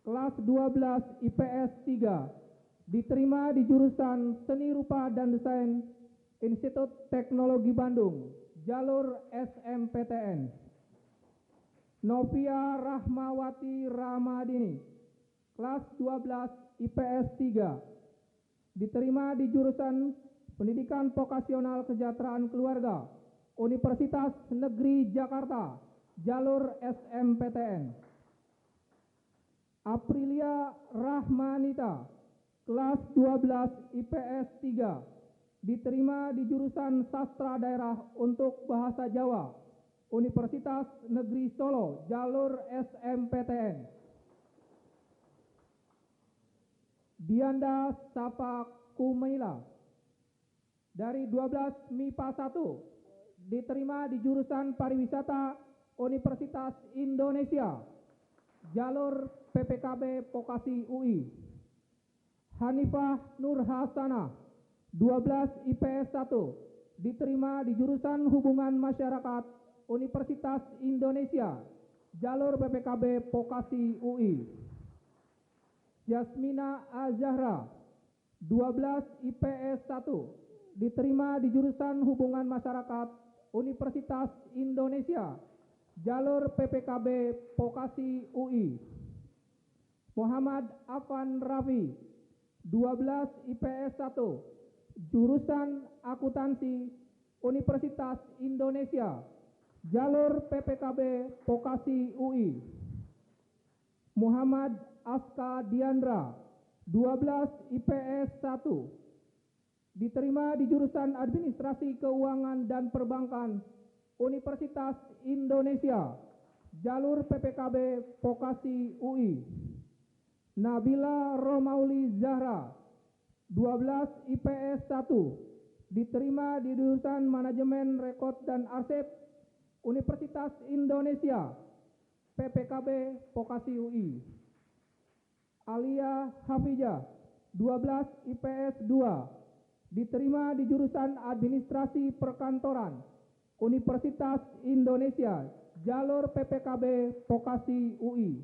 kelas 12 IPS 3 diterima di jurusan Seni Rupa dan Desain Institut Teknologi Bandung jalur SMPTN. Novia Rahmawati Ramadini kelas 12 IPS 3 diterima di jurusan Pendidikan Vokasional Kesejahteraan Keluarga Universitas Negeri Jakarta jalur SMPTN. Aprilia Rahmanita kelas 12 IPS 3 diterima di jurusan Sastra Daerah untuk Bahasa Jawa Universitas Negeri Solo jalur SMPTN. Dianda Safa Kumaila dari 12 MIPA 1 diterima di jurusan Pariwisata Universitas Indonesia jalur PPKB Vokasi UI. Hanifah Nur Hasanah 12 IPS 1 diterima di jurusan Hubungan Masyarakat Universitas Indonesia jalur PPKB Vokasi UI. Yasmina Azahra 12 IPS 1 diterima di jurusan Hubungan Masyarakat Universitas Indonesia jalur PPKB Vokasi UI. Muhammad Afan Rafi 12 IPS 1 jurusan Akuntansi Universitas Indonesia jalur PPKB Vokasi UI. Muhammad Aska Diandra 12 IPS 1 diterima di jurusan Administrasi Keuangan dan Perbankan Universitas Indonesia jalur PPKB Vokasi UI. Nabila Romauli Zahra 12 IPS 1 diterima di jurusan Manajemen Rekod dan Arsip Universitas Indonesia PPKB Vokasi UI. Alia Hafijah 12 IPS 2 diterima di jurusan Administrasi Perkantoran Universitas Indonesia jalur PPKB Vokasi UI.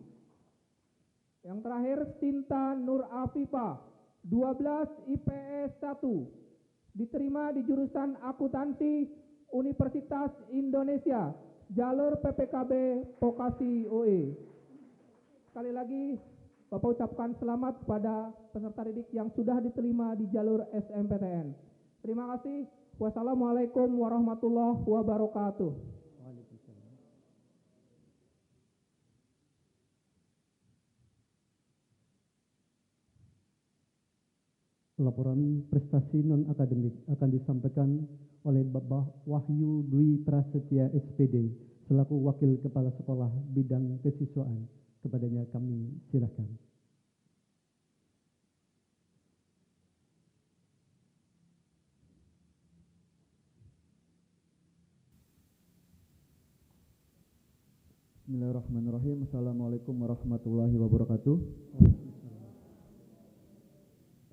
Yang terakhir Sinta Nur Afifah 12 IPS 1 diterima di jurusan Akuntansi Universitas Indonesia jalur PPKB Vokasi UI. Sekali lagi Bapak ucapkan selamat pada peserta didik yang sudah diterima di jalur SMPTN. Terima kasih. Wassalamualaikum warahmatullahi wabarakatuh. Laporan prestasi non-akademik akan disampaikan oleh Bapak Wahyu Dwi Prasetya SPD selaku Wakil Kepala Sekolah Bidang Kesiswaan. Kepadanya kami silakan. Bismillahirrahmanirrahim. Assalamualaikum warahmatullahi wabarakatuh.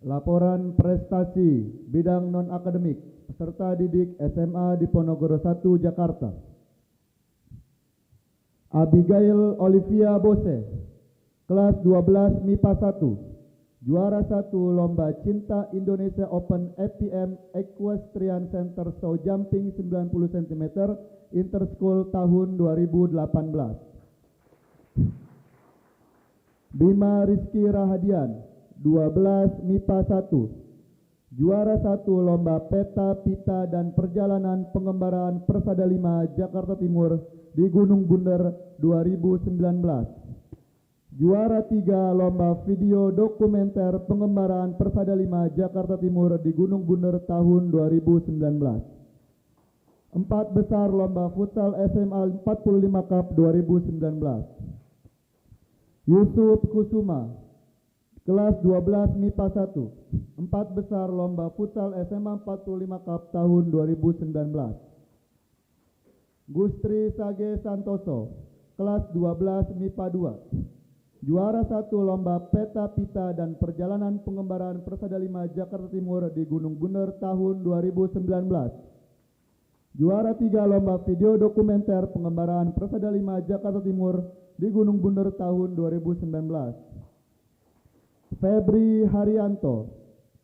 Laporan prestasi bidang non-akademik peserta didik SMA Diponegoro 1 Jakarta. Abigail Olivia Bose, kelas 12 MIPA 1, juara 1 Lomba Cinta Indonesia Open FPM Equestrian Center Show Jumping 90 cm Interschool tahun 2018. Bima Rizky Rahadian, 12 MIPA 1, juara 1 Lomba Peta, Pita, dan Perjalanan Pengembaraan Persada 5 Jakarta Timur di Gunung Bunder 2019. Juara 3 Lomba Video Dokumenter Pengembaraan Persada 5 Jakarta Timur di Gunung Bunder tahun 2019. 4 besar Lomba Futsal SMA 45 Cup 2019. Yusuf Kusuma, Kelas 12 MIPA 1, 4 besar lomba futsal SMA 45 Cup tahun 2019. Gustri Sage Santoso, kelas 12 MIPA 2, juara 1 lomba peta pita dan perjalanan pengembaraan Persada 5 Jakarta Timur di Gunung Bunder tahun 2019. Juara 3 lomba video dokumenter pengembaraan Persada 5 Jakarta Timur di Gunung Bunder tahun 2019. Febri Haryanto,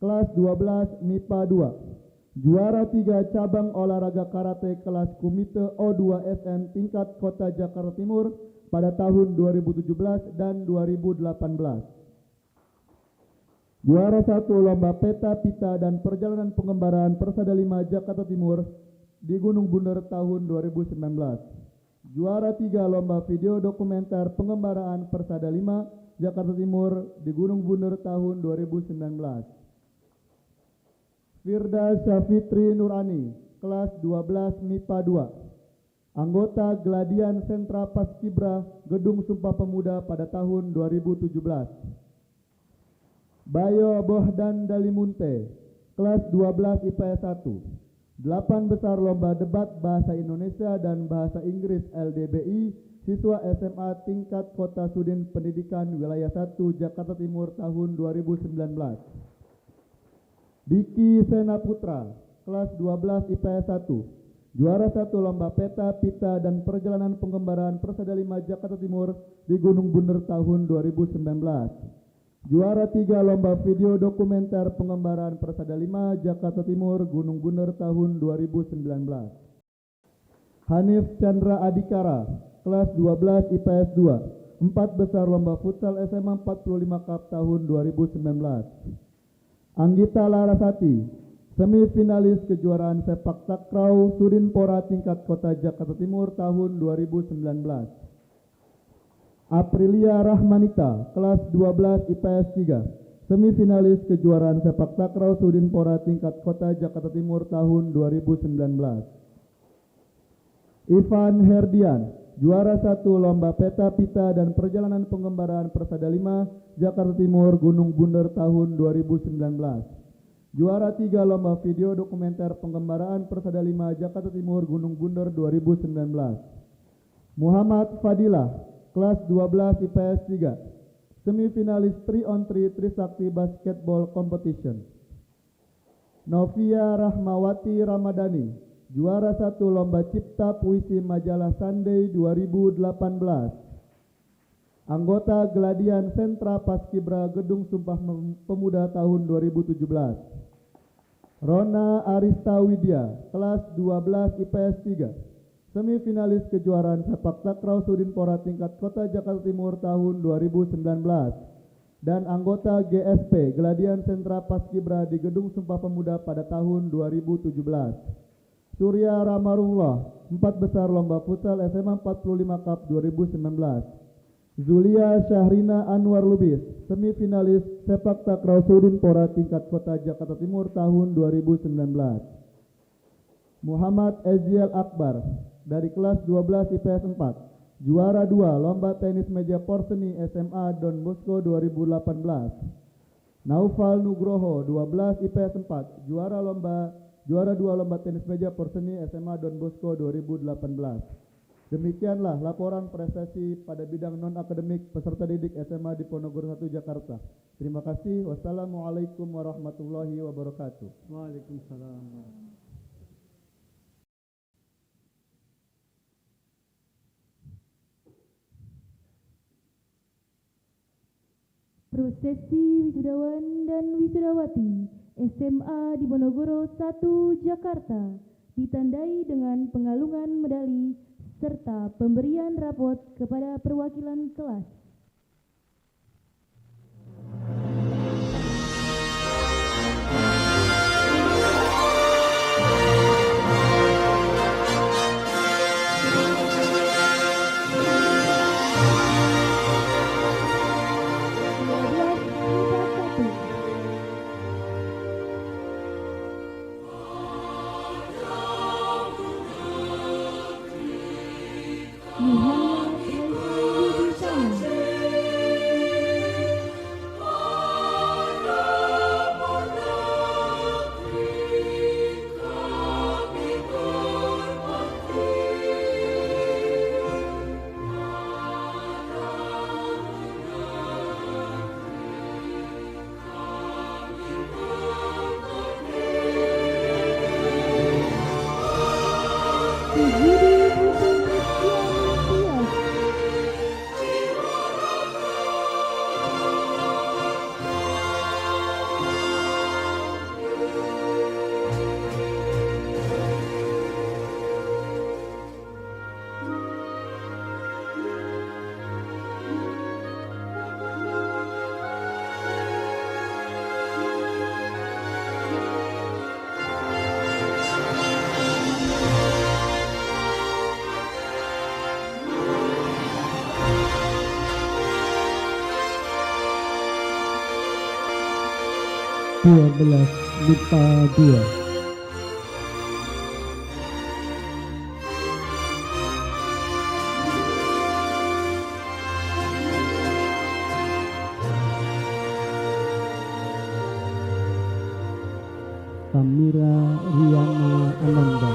kelas 12 MIPA 2, juara 3 cabang olahraga karate kelas Komite O2 SN tingkat Kota Jakarta Timur pada tahun 2017 dan 2018. Juara 1 lomba peta pita dan perjalanan pengembaraan Persada 5 Jakarta Timur di Gunung Bunder tahun 2019. Juara 3 lomba video dokumenter pengembaraan Persada 5 Jakarta Timur di Gunung Bunder tahun 2019. Firda Syafitri Nurani, kelas 12 MIPA 2, anggota Gladian Sentra Paskibra Gedung Sumpah Pemuda pada tahun 2017. Bayo Bohdan Dalimunte, kelas 12 IPS 1, 8 besar lomba debat bahasa Indonesia dan bahasa Inggris LDBI siswa SMA tingkat Kota Sudin Pendidikan Wilayah 1 Jakarta Timur tahun 2019. Diki Sena Putra, kelas 12 IPS 1, juara 1 lomba peta, pita, dan perjalanan pengembaraan Persada 5 Jakarta Timur di Gunung Bunder tahun 2019. Juara 3 lomba video dokumenter pengembaraan Persada 5 Jakarta Timur Gunung Bunder tahun 2019. Hanif Chandra Adikara, kelas 12 IPS 2, 4 besar lomba futsal SMA 45 Cup tahun 2019. Anggita Larasati, semifinalis kejuaraan sepak takraw Sudinpora tingkat Kota Jakarta Timur tahun 2019. Aprilia Rahmanita, kelas 12 IPS 3, semifinalis kejuaraan sepak takraw Sudinpora tingkat Kota Jakarta Timur tahun 2019. Ivan Herdian, juara 1 lomba peta pita dan perjalanan pengembaraan Persada 5 Jakarta Timur Gunung Bunder tahun 2019. Juara 3 lomba video dokumenter pengembaraan Persada 5 Jakarta Timur Gunung Bunder 2019. Muhammad Fadilah, kelas 12 IPS 3, semifinalis 3-on-3 Trisakti Basketball Competition. Novia Rahmawati Ramadhani, juara 1 lomba cipta puisi majalah Sunday 2018. Anggota Gladian Sentra Paskibra Gedung Sumpah Pemuda tahun 2017. Rona Arista Widya, kelas 12 IPS 3, semifinalis kejuaraan sepak takraw Sudinpora tingkat Kota Jakarta Timur tahun 2019. Dan anggota GSP Gladian Sentra Paskibra di Gedung Sumpah Pemuda pada tahun 2017. Surya Ramarullah, 4 besar lomba futsal SMA 45 Cup 2019. Zulia Syahrina Anwar Lubis, semifinalis sepak takraw Sudinpora tingkat Kota Jakarta Timur tahun 2019. Muhammad Eziel Akbar, dari kelas 12 IPS 4, juara 2 lomba tenis meja porseni SMA Don Bosco 2018. Naufal Nugroho, 12 IPS 4, juara 2 lomba tenis meja porseni SMA Don Bosco 2018. Demikianlah laporan prestasi pada bidang non-akademik peserta didik SMA di Ponorogo 1 Jakarta. Terima kasih. Wassalamualaikum warahmatullahi wabarakatuh. Waalaikumsalam. Prosesi wisudawan dan wisudawati SMA di Ponorogo 1 Jakarta ditandai dengan pengalungan medali serta pemberian rapot kepada perwakilan kelas. Muhammad Reza Widisanto, 12 MIPA 2. Samira Riana Ananda.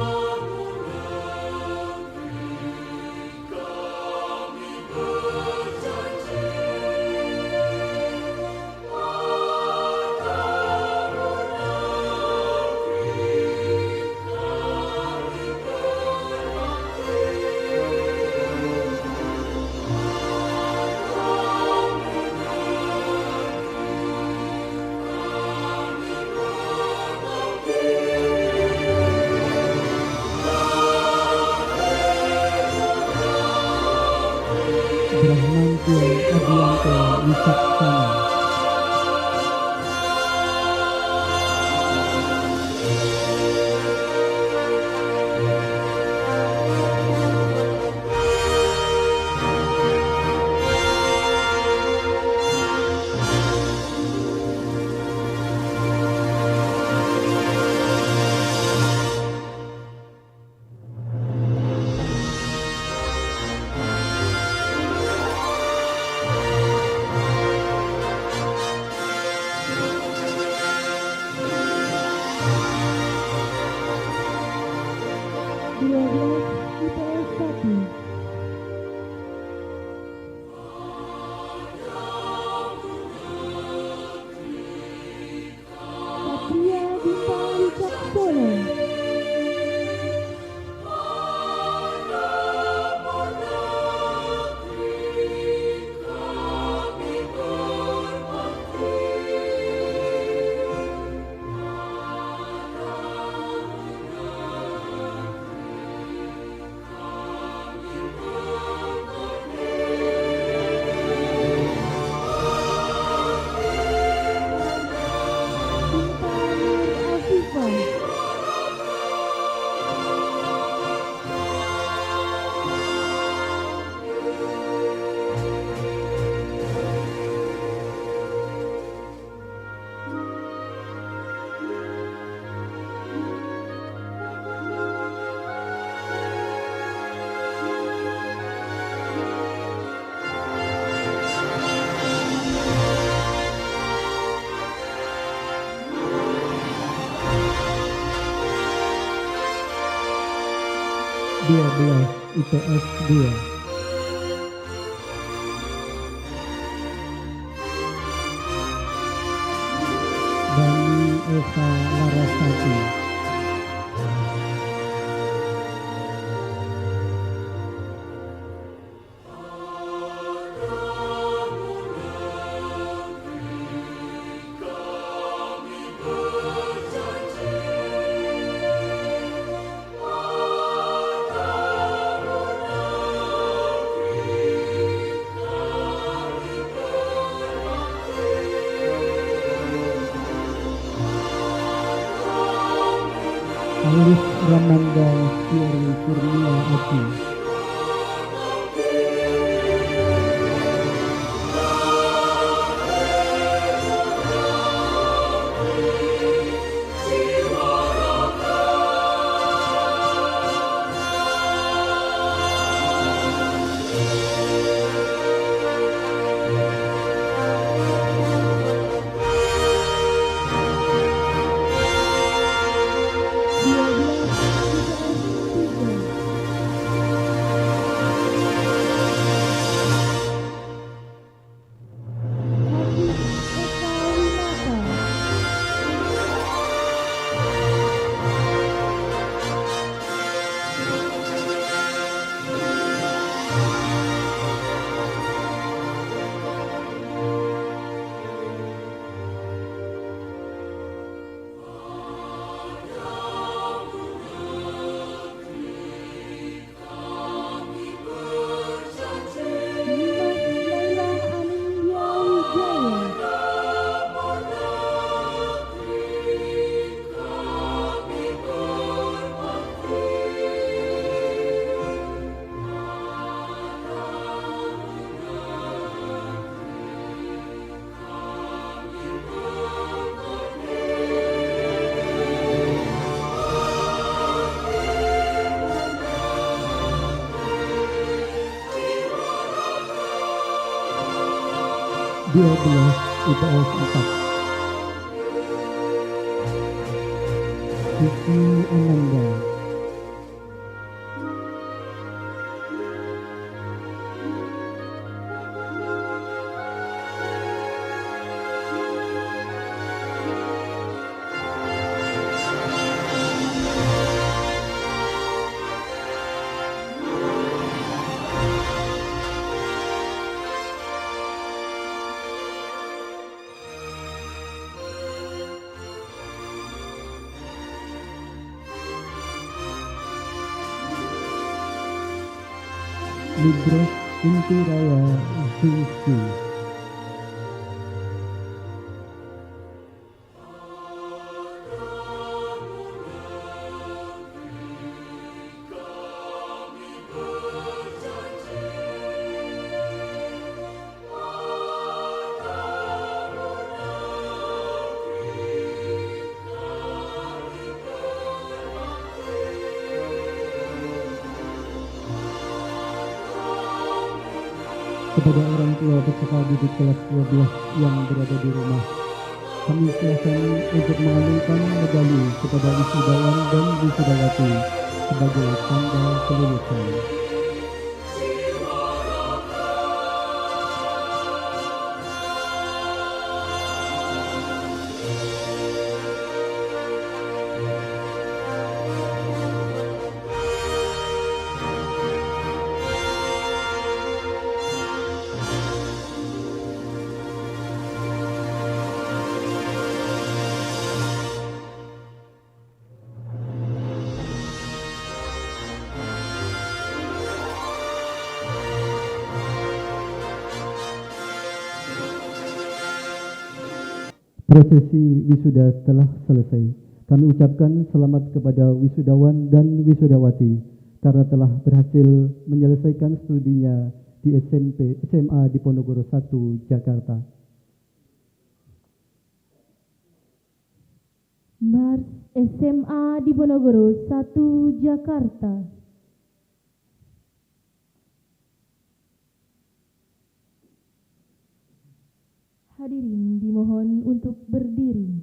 Brahmanto Adianto Wicaksana. Satria Dita Wicaksono. IPS 2. Dani Eva Larasati. Alif Ramanda Fieri Kurnia Aki. 12 IPS 4. Siti Ananda. Lidros Inti Raya Zingsi. Kepada orang tua peserta didik kelas 12 yang berada di rumah, kami silakan untuk mengalungkan medali kepada wisudawan dan wisudawati sebagai tanda kelulusan. Prosesi wisuda telah selesai. Kami ucapkan selamat kepada wisudawan dan wisudawati karena telah berhasil menyelesaikan studinya di SMA Diponegoro 1 Jakarta. Mars SMA Diponegoro 1 Jakarta. Hadirin dimohon untuk berdiri.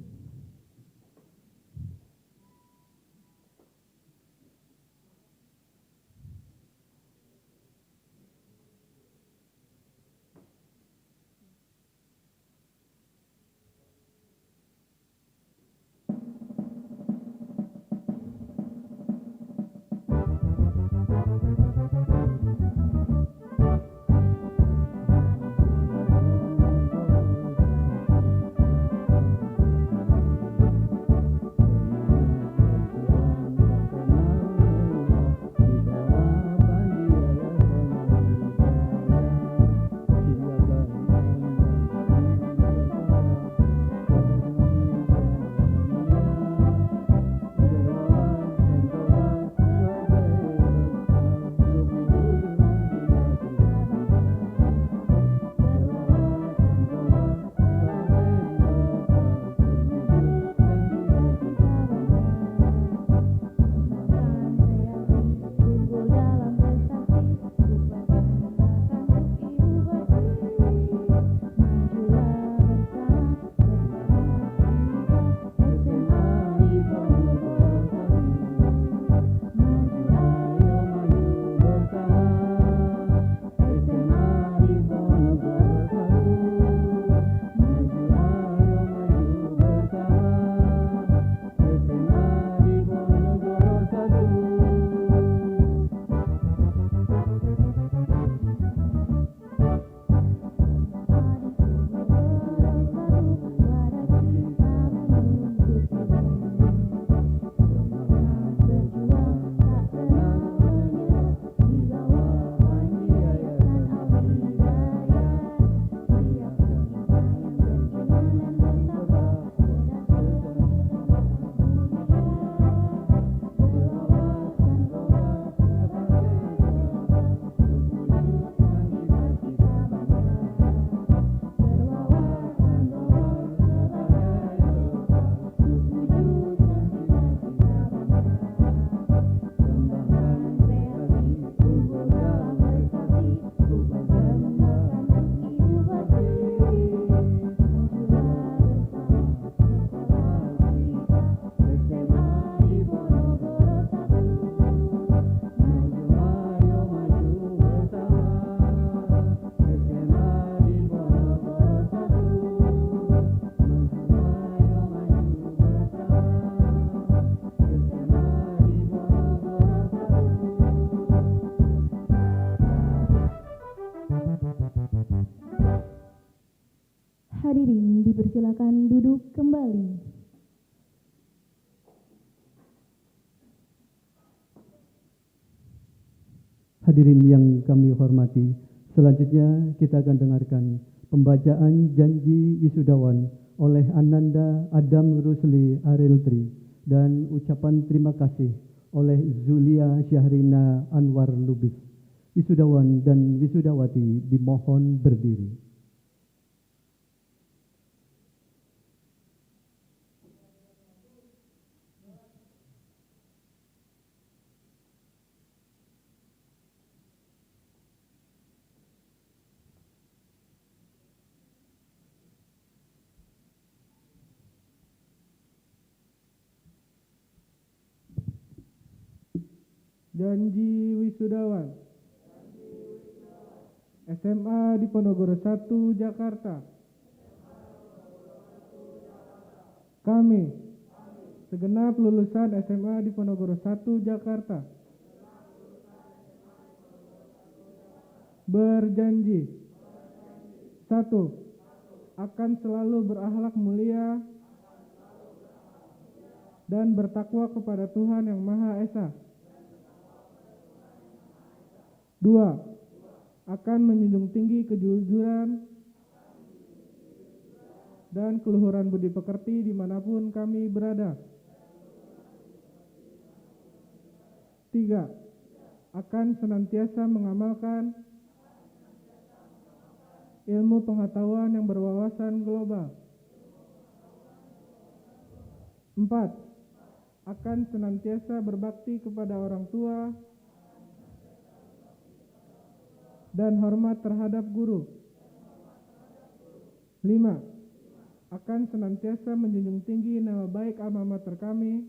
dipersilakan duduk kembali. Hadirin yang kami hormati, selanjutnya kita akan dengarkan pembacaan janji wisudawan oleh Ananda Adam Rusli Ariltri dan ucapan terima kasih oleh Zulia Syahrina Anwar Lubis. Wisudawan dan wisudawati dimohon berdiri. Janji wisudawan SMA Diponegoro 1 Jakarta. Kami segenap lulusan SMA Diponegoro 1 Jakarta berjanji: 1. Akan selalu berakhlak mulia dan bertakwa kepada Tuhan Yang Maha Esa. 2. Akan menjunjung tinggi kejujuran dan keluhuran budi pekerti dimanapun kami berada. 3. Akan senantiasa mengamalkan ilmu pengetahuan yang berwawasan global. 4. Akan senantiasa berbakti kepada orang tua dan hormat terhadap guru. 5. Akan senantiasa menjunjung tinggi nama baik alma mater kami,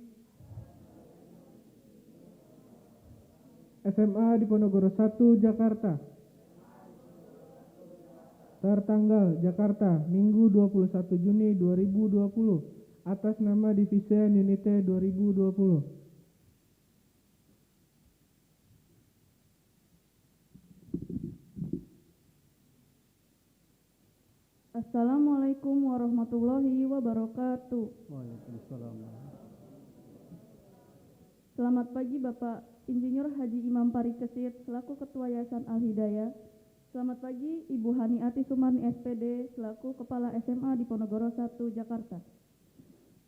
SMA Diponegoro 1 Jakarta. Tertanggal Jakarta, Minggu 21 Juni 2020, atas nama Divisian Unite 2020. Assalamualaikum warahmatullahi wabarakatuh. Waalaikumsalam. Selamat pagi Bapak Insinyur Haji Imam Parikesit selaku Ketua Yayasan Al-Hidayah. Selamat pagi Ibu Haniati Sumarni SPD selaku Kepala SMA Diponegoro 1 Jakarta.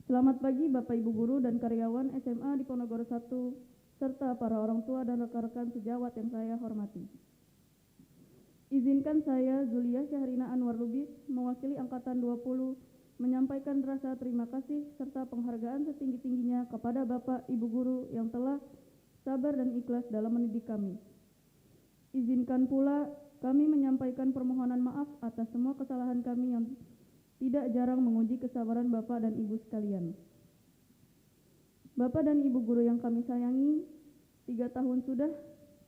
Selamat pagi Bapak Ibu Guru dan karyawan SMA Diponegoro 1 serta para orang tua dan rekan-rekan sejawat yang saya hormati. Izinkan saya, Zulia Syahrina Anwar Lubis, mewakili Angkatan 20, menyampaikan rasa terima kasih serta penghargaan setinggi-tingginya kepada Bapak Ibu Guru yang telah sabar dan ikhlas dalam mendidik kami. Izinkan pula kami menyampaikan permohonan maaf atas semua kesalahan kami yang tidak jarang menguji kesabaran Bapak dan Ibu sekalian. Bapak dan Ibu Guru yang kami sayangi, 3 tahun sudah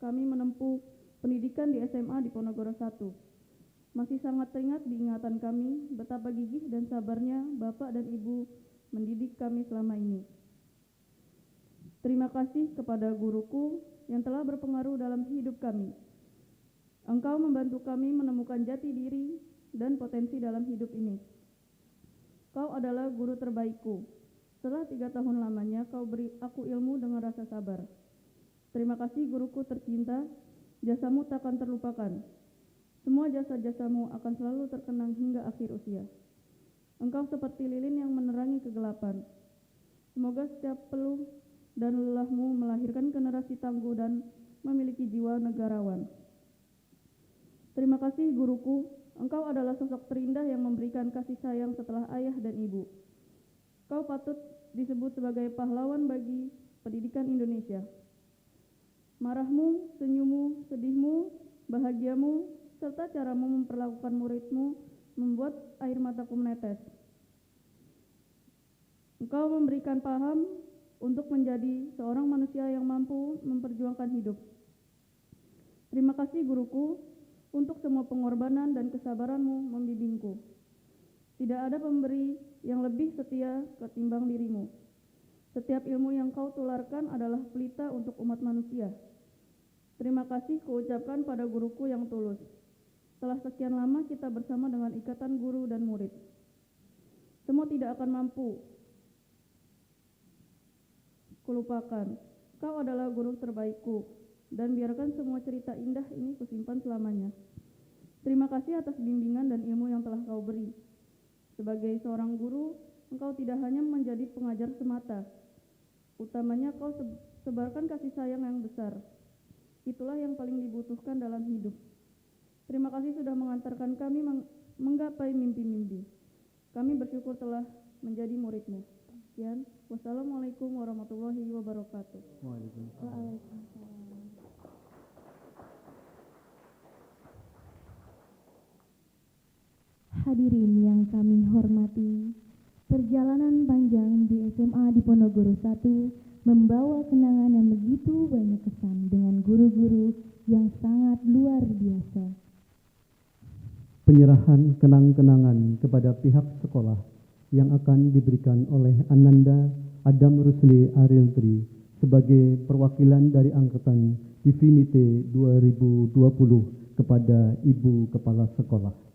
kami menempuh pendidikan di SMA Diponegoro 1. Masih sangat teringat di ingatan kami betapa gigih dan sabarnya Bapak dan Ibu mendidik kami selama ini. Terima kasih kepada guruku yang telah berpengaruh dalam hidup kami. Engkau membantu kami menemukan jati diri dan potensi dalam hidup ini. Kau adalah guru terbaikku. Setelah 3 tahun lamanya kau beri aku ilmu dengan rasa sabar. Terima kasih guruku tercinta. Jasamu takkan terlupakan. Semua jasa-jasamu akan selalu terkenang hingga akhir usia. Engkau seperti lilin yang menerangi kegelapan. Semoga setiap peluh dan lelahmu melahirkan generasi tangguh dan memiliki jiwa negarawan. Terima kasih guruku, engkau adalah sosok terindah yang memberikan kasih sayang setelah ayah dan ibu. Kau patut disebut sebagai pahlawan bagi pendidikan Indonesia. Marahmu, senyummu, sedihmu, bahagiamu, serta caramu memperlakukan muridmu membuat air mataku menetes. Engkau memberikan paham untuk menjadi seorang manusia yang mampu memperjuangkan hidup. Terima kasih guruku untuk semua pengorbanan dan kesabaranmu membimbingku. Tidak ada pemberi yang lebih setia ketimbang dirimu. Setiap ilmu yang kau tularkan adalah pelita untuk umat manusia. Terima kasih kuucapkan pada guruku yang tulus. Setelah sekian lama kita bersama dengan ikatan guru dan murid. Semua tidak akan mampu kulupakan. Kau adalah guru terbaikku, dan biarkan semua cerita indah ini kusimpan selamanya. Terima kasih atas bimbingan dan ilmu yang telah kau beri. Sebagai seorang guru, engkau tidak hanya menjadi pengajar semata. Utamanya kau sebarkan kasih sayang yang besar. Itulah yang paling dibutuhkan dalam hidup. Terima kasih sudah mengantarkan kami menggapai mimpi-mimpi. Kami bersyukur telah menjadi muridmu. Sekian. Wassalamualaikum warahmatullahi wabarakatuh. Waalaikumsalam. Hadirin yang kami hormati, perjalanan panjang di SMA Diponegoro 1 membawa kenangan yang begitu banyak kesan dengan guru-guru yang sangat luar biasa. Penyerahan kenang-kenangan kepada pihak sekolah yang akan diberikan oleh Ananda Adam Rusli Ariltri sebagai perwakilan dari Angkatan Divinite 2020 kepada Ibu Kepala Sekolah.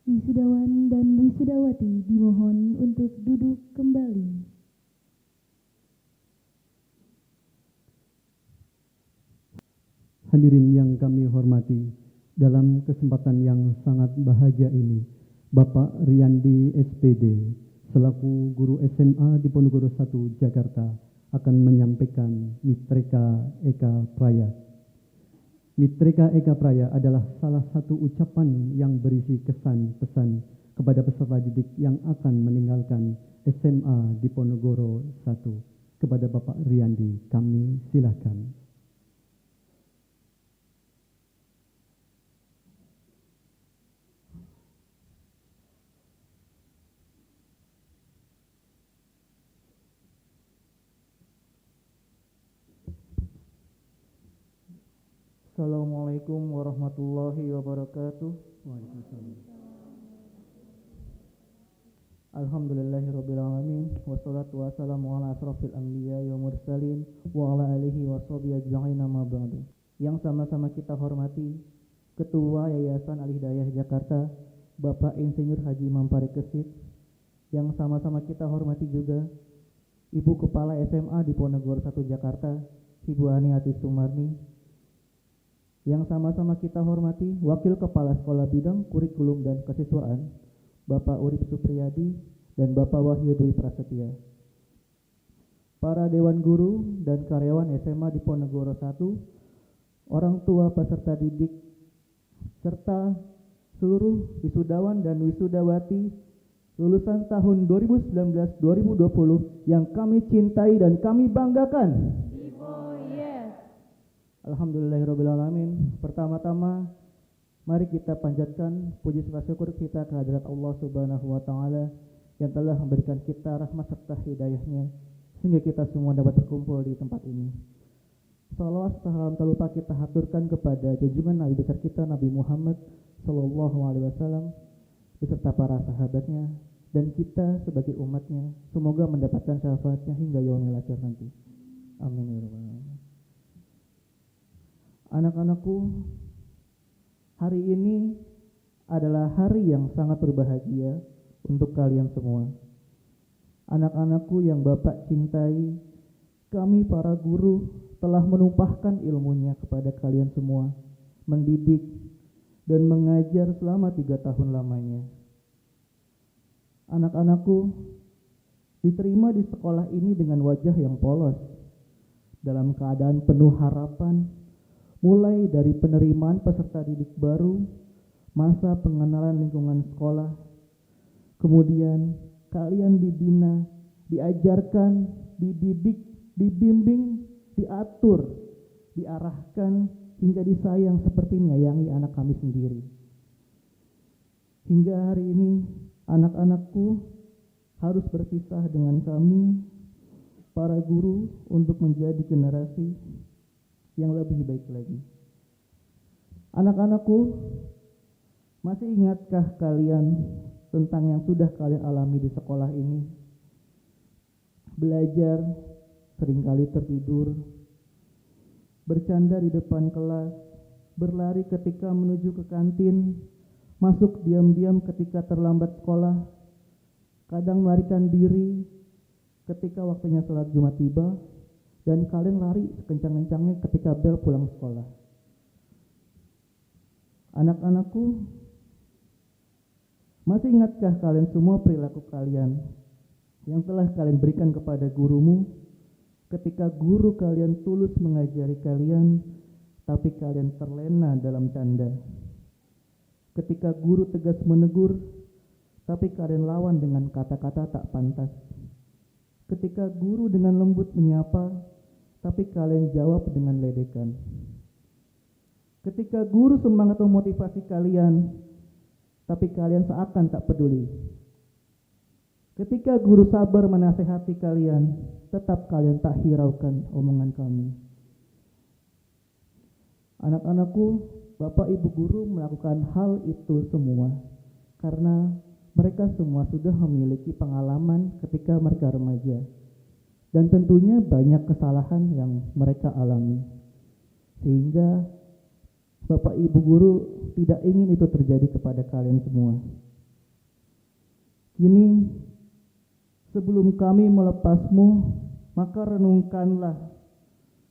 Wisudawan dan wisudawati dimohon untuk duduk kembali. Hadirin yang kami hormati, dalam kesempatan yang sangat bahagia ini, Bapak Riyandi SPD, selaku guru SMA Diponegoro 1 Jakarta, akan menyampaikan Mitreka Eka Praya. Mitreka Eka Praya adalah salah satu ucapan yang berisi kesan pesan kepada peserta didik yang akan meninggalkan SMA Diponegoro 1. Kepada Bapak Riyandi, kami silakan. Assalamualaikum warahmatullahi wabarakatuh. Waalaikumsalam. Alhamdulillahirrabbilalamin. Wassalatu wassalamu ala asrafil anbiya wa mursalin wa ala alihi wa sahbihi ajma'in amma ba'du. Yang sama-sama kita hormati Ketua Yayasan Al-Hidayah Jakarta, Bapak Insinyur Haji Mampari Kesit. Yang sama-sama kita hormati juga Ibu Kepala SMA Diponegoro 1 Jakarta, Ibu Hani Ati Sumarni. Yang sama-sama kita hormati Wakil Kepala Sekolah Bidang Kurikulum dan Kesiswaan, Bapak Urip Supriyadi dan Bapak Wahyu Dwi Prasetya. Para Dewan Guru dan karyawan SMA Diponegoro 1, orang tua peserta didik, serta seluruh wisudawan dan wisudawati lulusan tahun 2019-2020 yang kami cintai dan kami banggakan. Alhamdulillahirrahmanirrahim. Pertama-tama, mari kita panjatkan puji serta syukur kita kehadirat Allah Subhanahu wa Ta'ala yang telah memberikan kita rahmat serta hidayahnya sehingga kita semua dapat berkumpul di tempat ini. Salawat salam tak lupa kita haturkan kepada junjungan Nabi besar kita Nabi Muhammad Sallallahu Alaihi Wasallam beserta para sahabatnya dan kita sebagai umatnya semoga mendapatkan syafaatnya hingga yaumil akhir nanti. Amin ya rabbal alamin. Anak-anakku, hari ini adalah hari yang sangat berbahagia untuk kalian semua. Anak-anakku yang Bapak cintai, kami para guru telah menumpahkan ilmunya kepada kalian semua, mendidik dan mengajar selama 3 tahun lamanya. Anak-anakku diterima di sekolah ini dengan wajah yang polos, dalam keadaan penuh harapan, mulai dari penerimaan peserta didik baru, masa pengenalan lingkungan sekolah, kemudian kalian dibina, diajarkan, dididik, dibimbing, diatur, diarahkan, hingga disayang seperti menyayangi anak kami sendiri. Hingga hari ini, anak-anakku harus berpisah dengan kami, para guru, untuk menjadi generasi yang lebih baik lagi. Anak-anakku, masih ingatkah kalian tentang yang sudah kalian alami di sekolah ini? Belajar, seringkali tertidur, bercanda di depan kelas, berlari ketika menuju ke kantin, masuk diam-diam ketika terlambat sekolah, kadang melarikan diri ketika waktunya sholat Jumat tiba, dan kalian lari sekencang-kencangnya ketika bel pulang sekolah. Anak-anakku, masih ingatkah kalian semua perilaku kalian yang telah kalian berikan kepada gurumu ketika guru kalian tulus mengajari kalian, tapi kalian terlena dalam canda? Ketika guru tegas menegur, tapi kalian lawan dengan kata-kata tak pantas. Ketika guru dengan lembut menyapa, tapi kalian jawab dengan ledekan. Ketika guru semangat memotivasi kalian, tapi kalian seakan tak peduli. Ketika guru sabar menasehati kalian, tetap kalian tak hiraukan omongan kami. Anak-anakku, Bapak Ibu guru melakukan hal itu semua karena mereka semua sudah memiliki pengalaman ketika mereka remaja. Dan tentunya banyak kesalahan yang mereka alami. Sehingga Bapak Ibu guru tidak ingin itu terjadi kepada kalian semua. Kini, sebelum kami melepasmu, maka renungkanlah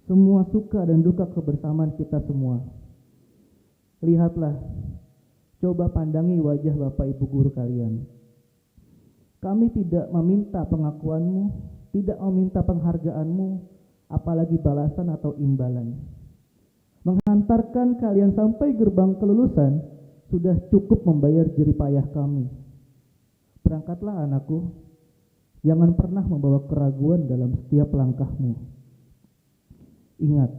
semua suka dan duka kebersamaan kita semua. Lihatlah, coba pandangi wajah Bapak Ibu guru kalian. Kami tidak meminta pengakuanmu, tidak meminta penghargaanmu, apalagi balasan atau imbalan. Menghantarkan kalian sampai gerbang kelulusan sudah cukup membayar jerih payah kami. Berangkatlah anakku, jangan pernah membawa keraguan dalam setiap langkahmu. Ingat,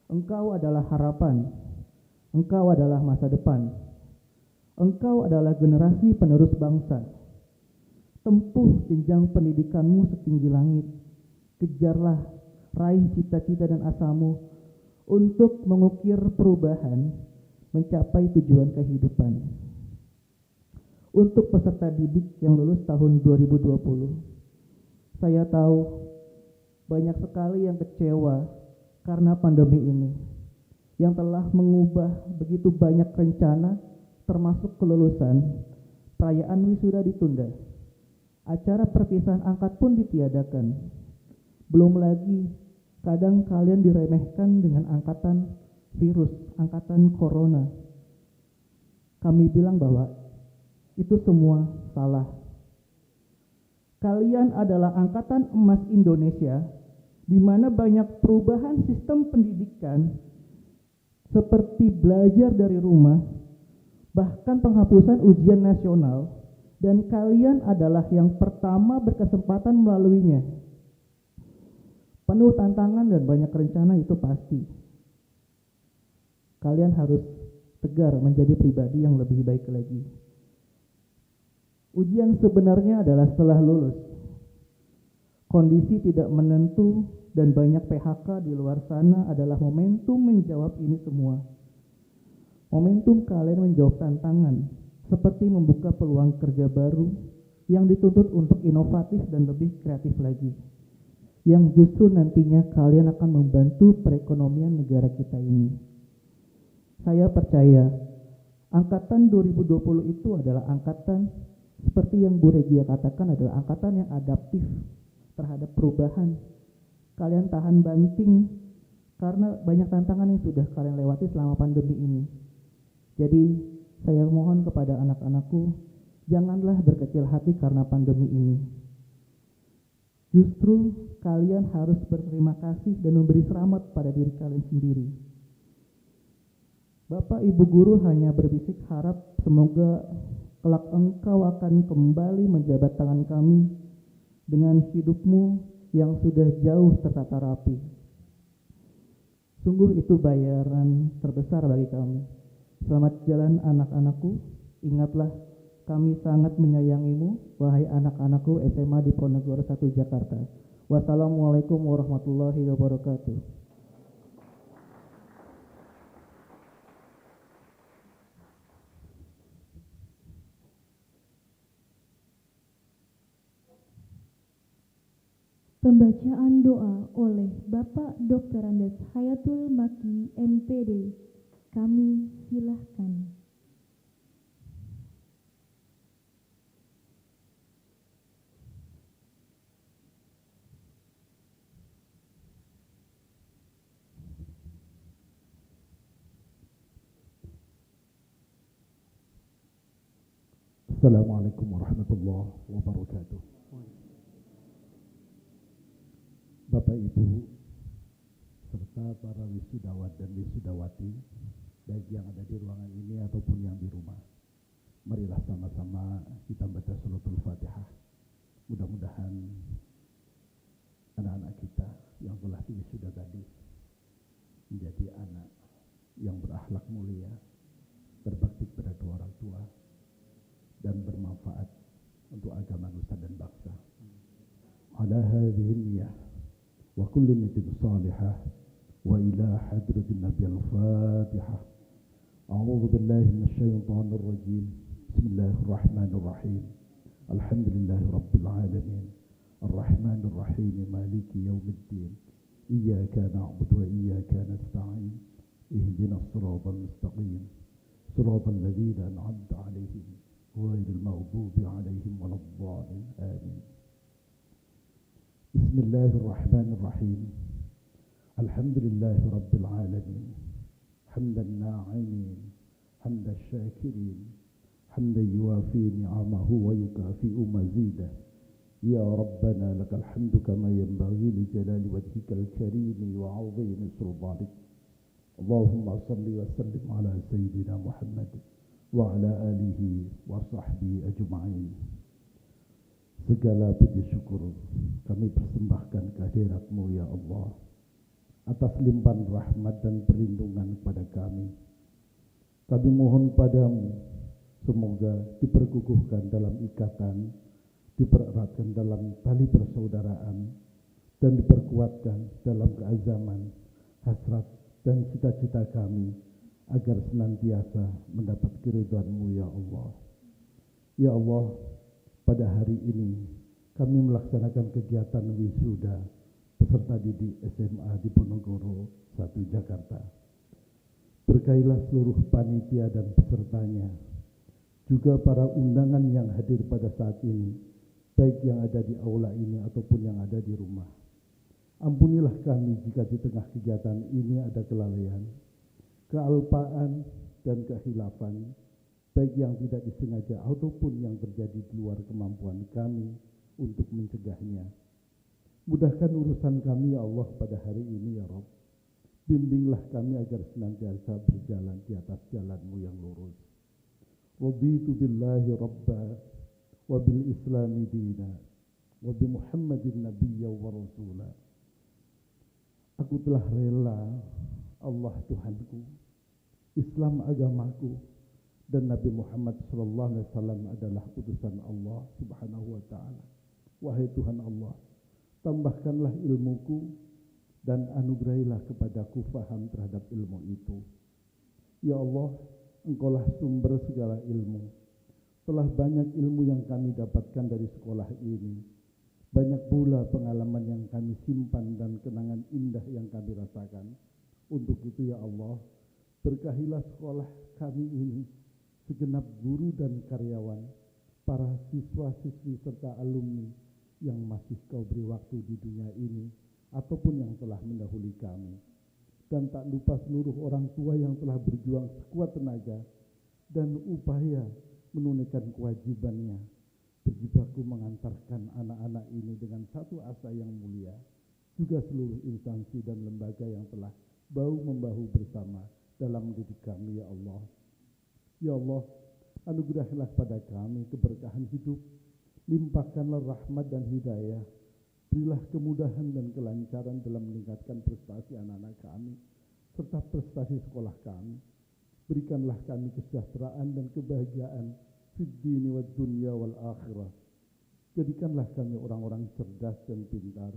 engkau adalah harapan, engkau adalah masa depan, engkau adalah generasi penerus bangsa. Tempuh jenjang pendidikanmu setinggi langit. Kejarlah, raih cita-cita dan asamu untuk mengukir perubahan, mencapai tujuan kehidupan. Untuk peserta didik yang lulus tahun 2020, saya tahu banyak sekali yang kecewa karena pandemi ini, yang telah mengubah begitu banyak rencana, termasuk kelulusan. Perayaan wisuda ditunda. Acara perpisahan angkat pun ditiadakan. Belum lagi, kadang kalian diremehkan dengan angkatan virus, angkatan corona. Kami bilang bahwa itu semua salah. Kalian adalah angkatan emas Indonesia, di mana banyak perubahan sistem pendidikan, seperti belajar dari rumah, bahkan penghapusan ujian nasional, dan kalian adalah yang pertama berkesempatan melaluinya. Penuh tantangan dan banyak rencana, itu pasti. Kalian harus tegar menjadi pribadi yang lebih baik lagi. Ujian sebenarnya adalah setelah lulus. Kondisi tidak menentu dan banyak PHK di luar sana adalah momentum menjawab ini semua. Momentum kalian menjawab tantangan, seperti membuka peluang kerja baru yang dituntut untuk inovatif dan lebih kreatif lagi, yang justru nantinya kalian akan membantu perekonomian negara kita ini. Saya percaya angkatan 2020 itu adalah angkatan seperti yang Bu Regia katakan, adalah angkatan yang adaptif terhadap perubahan. Kalian tahan banting karena banyak tantangan yang sudah kalian lewati selama pandemi ini. Jadi saya mohon kepada anak-anakku, janganlah berkecil hati karena pandemi ini. Justru kalian harus berterima kasih dan memberi selamat pada diri kalian sendiri. Bapak Ibu guru hanya berbisik harap semoga kelak engkau akan kembali menjabat tangan kami dengan hidupmu yang sudah jauh tertata rapi. Sungguh itu bayaran terbesar bagi kami. Selamat jalan anak-anakku, ingatlah kami sangat menyayangimu, wahai anak-anakku SMA Diponegoro 1 Jakarta. Wassalamualaikum warahmatullahi wabarakatuh. Pembacaan doa oleh Bapak Dr. Andes Hayatul Maki MPD. Kami silahkan. Assalamualaikum warahmatullahi wabarakatuh. Bapak Ibu serta para wisudawan dan wisudawati, baik yang ada di ruangan ini ataupun yang di rumah, marilah sama-sama kita baca suratul Fatihah. Mudah-mudahan anak-anak kita yang telah diwisuda tadi menjadi anak yang berakhlak mulia, berbakti kepada kedua orang tua, dan bermanfaat untuk agama nusa dan bangsa. Ala hadhihi niyyah wa kulli niyatin salihah wa ila hadratin Nabi al-Fatihah. A'udzu billahi minasyaitonir rajim. Bismillahirrahmanirrahim. Alhamdulillahi rabbil alamin. Arrahmanir rahim. Maliki yaumiddin. Iyyaka na'budu wa iyyaka nasta'in. Ihdinas siratal mustaqim. Siratal ladzina an'amta 'alaihim ghairil maghdubi 'alaihim waladdallin. Amin. Bismillahirrahmanirrahim. Alhamdulillahi rabbil alamin. Hamdan na'imin, hamdan syakirin, hamdan yuwafi ni'amahu wa yukafi'u mazidah. Ya Rabbana lakal hamdu kama yanbaghi li jalali wajhikal karimi wa 'azimi sultanik. Allahumma salli wa sallim ala sayyidina Muhammad wa ala alihi wa sahbihi ajma'in. Segala puji syukur kami persembahkan kehadirat-Mu ya Allah, atas limpahan rahmat dan perlindungan kepada kami. Kami mohon padamu semoga diperkukuhkan dalam ikatan, dipereratkan dalam tali persaudaraan, dan diperkuatkan dalam keazaman, hasrat, dan cita-cita kami agar senantiasa mendapat keridhaan-Mu ya Allah. Ya Allah, pada hari ini kami melaksanakan kegiatan wisuda peserta didik SMA Diponegoro 1 Jakarta. Berkailah seluruh panitia dan pesertanya, juga para undangan yang hadir pada saat ini, baik yang ada di aula ini ataupun yang ada di rumah. Ampunilah kami jika di tengah kegiatan ini ada kelalaian, kealpaan, dan kehilafan, baik yang tidak disengaja ataupun yang terjadi di luar kemampuan kami untuk mencegahnya. Mudahkan urusan kami ya Allah pada hari ini ya Rabb. Bimbinglah kami agar senantiasa berjalan di atas jalan-Mu yang lurus. Raditu billahi rabba wa bil islami dina wa bi Muhammadin nabiyya wa rasula. Aku telah rela Allah Tuhanku, Islam agamaku, dan Nabi Muhammad SAW adalah utusan Allah Subhanahu wa ta'ala. Wahai Tuhan Allah, tambahkanlah ilmuku dan anugerahilah kepadaku faham terhadap ilmu itu. Ya Allah, Engkaulah sumber segala ilmu. Telah banyak ilmu yang kami dapatkan dari sekolah ini. Banyak pula pengalaman yang kami simpan dan kenangan indah yang kami rasakan. Untuk itu ya Allah, berkahilah sekolah kami ini, segenap guru dan karyawan, para siswa-siswi serta alumni yang masih Kau beri waktu di dunia ini, ataupun yang telah mendahului kami. Dan tak lupa seluruh orang tua yang telah berjuang sekuat tenaga dan upaya menunaikan kewajibannya, berjibaku mengantarkan anak-anak ini dengan satu asa yang mulia. Juga seluruh instansi dan lembaga yang telah bahu-membahu bersama dalam mendidik kami, ya Allah. Ya Allah, anugerahilah pada kami keberkahan hidup, limpahkanlah rahmat dan hidayah. Berilah kemudahan dan kelancaran dalam meningkatkan prestasi anak-anak kami, serta prestasi sekolah kami. Berikanlah kami kesejahteraan dan kebahagiaan fid dini wad dunya wal akhirah. Jadikanlah kami orang-orang cerdas dan pintar.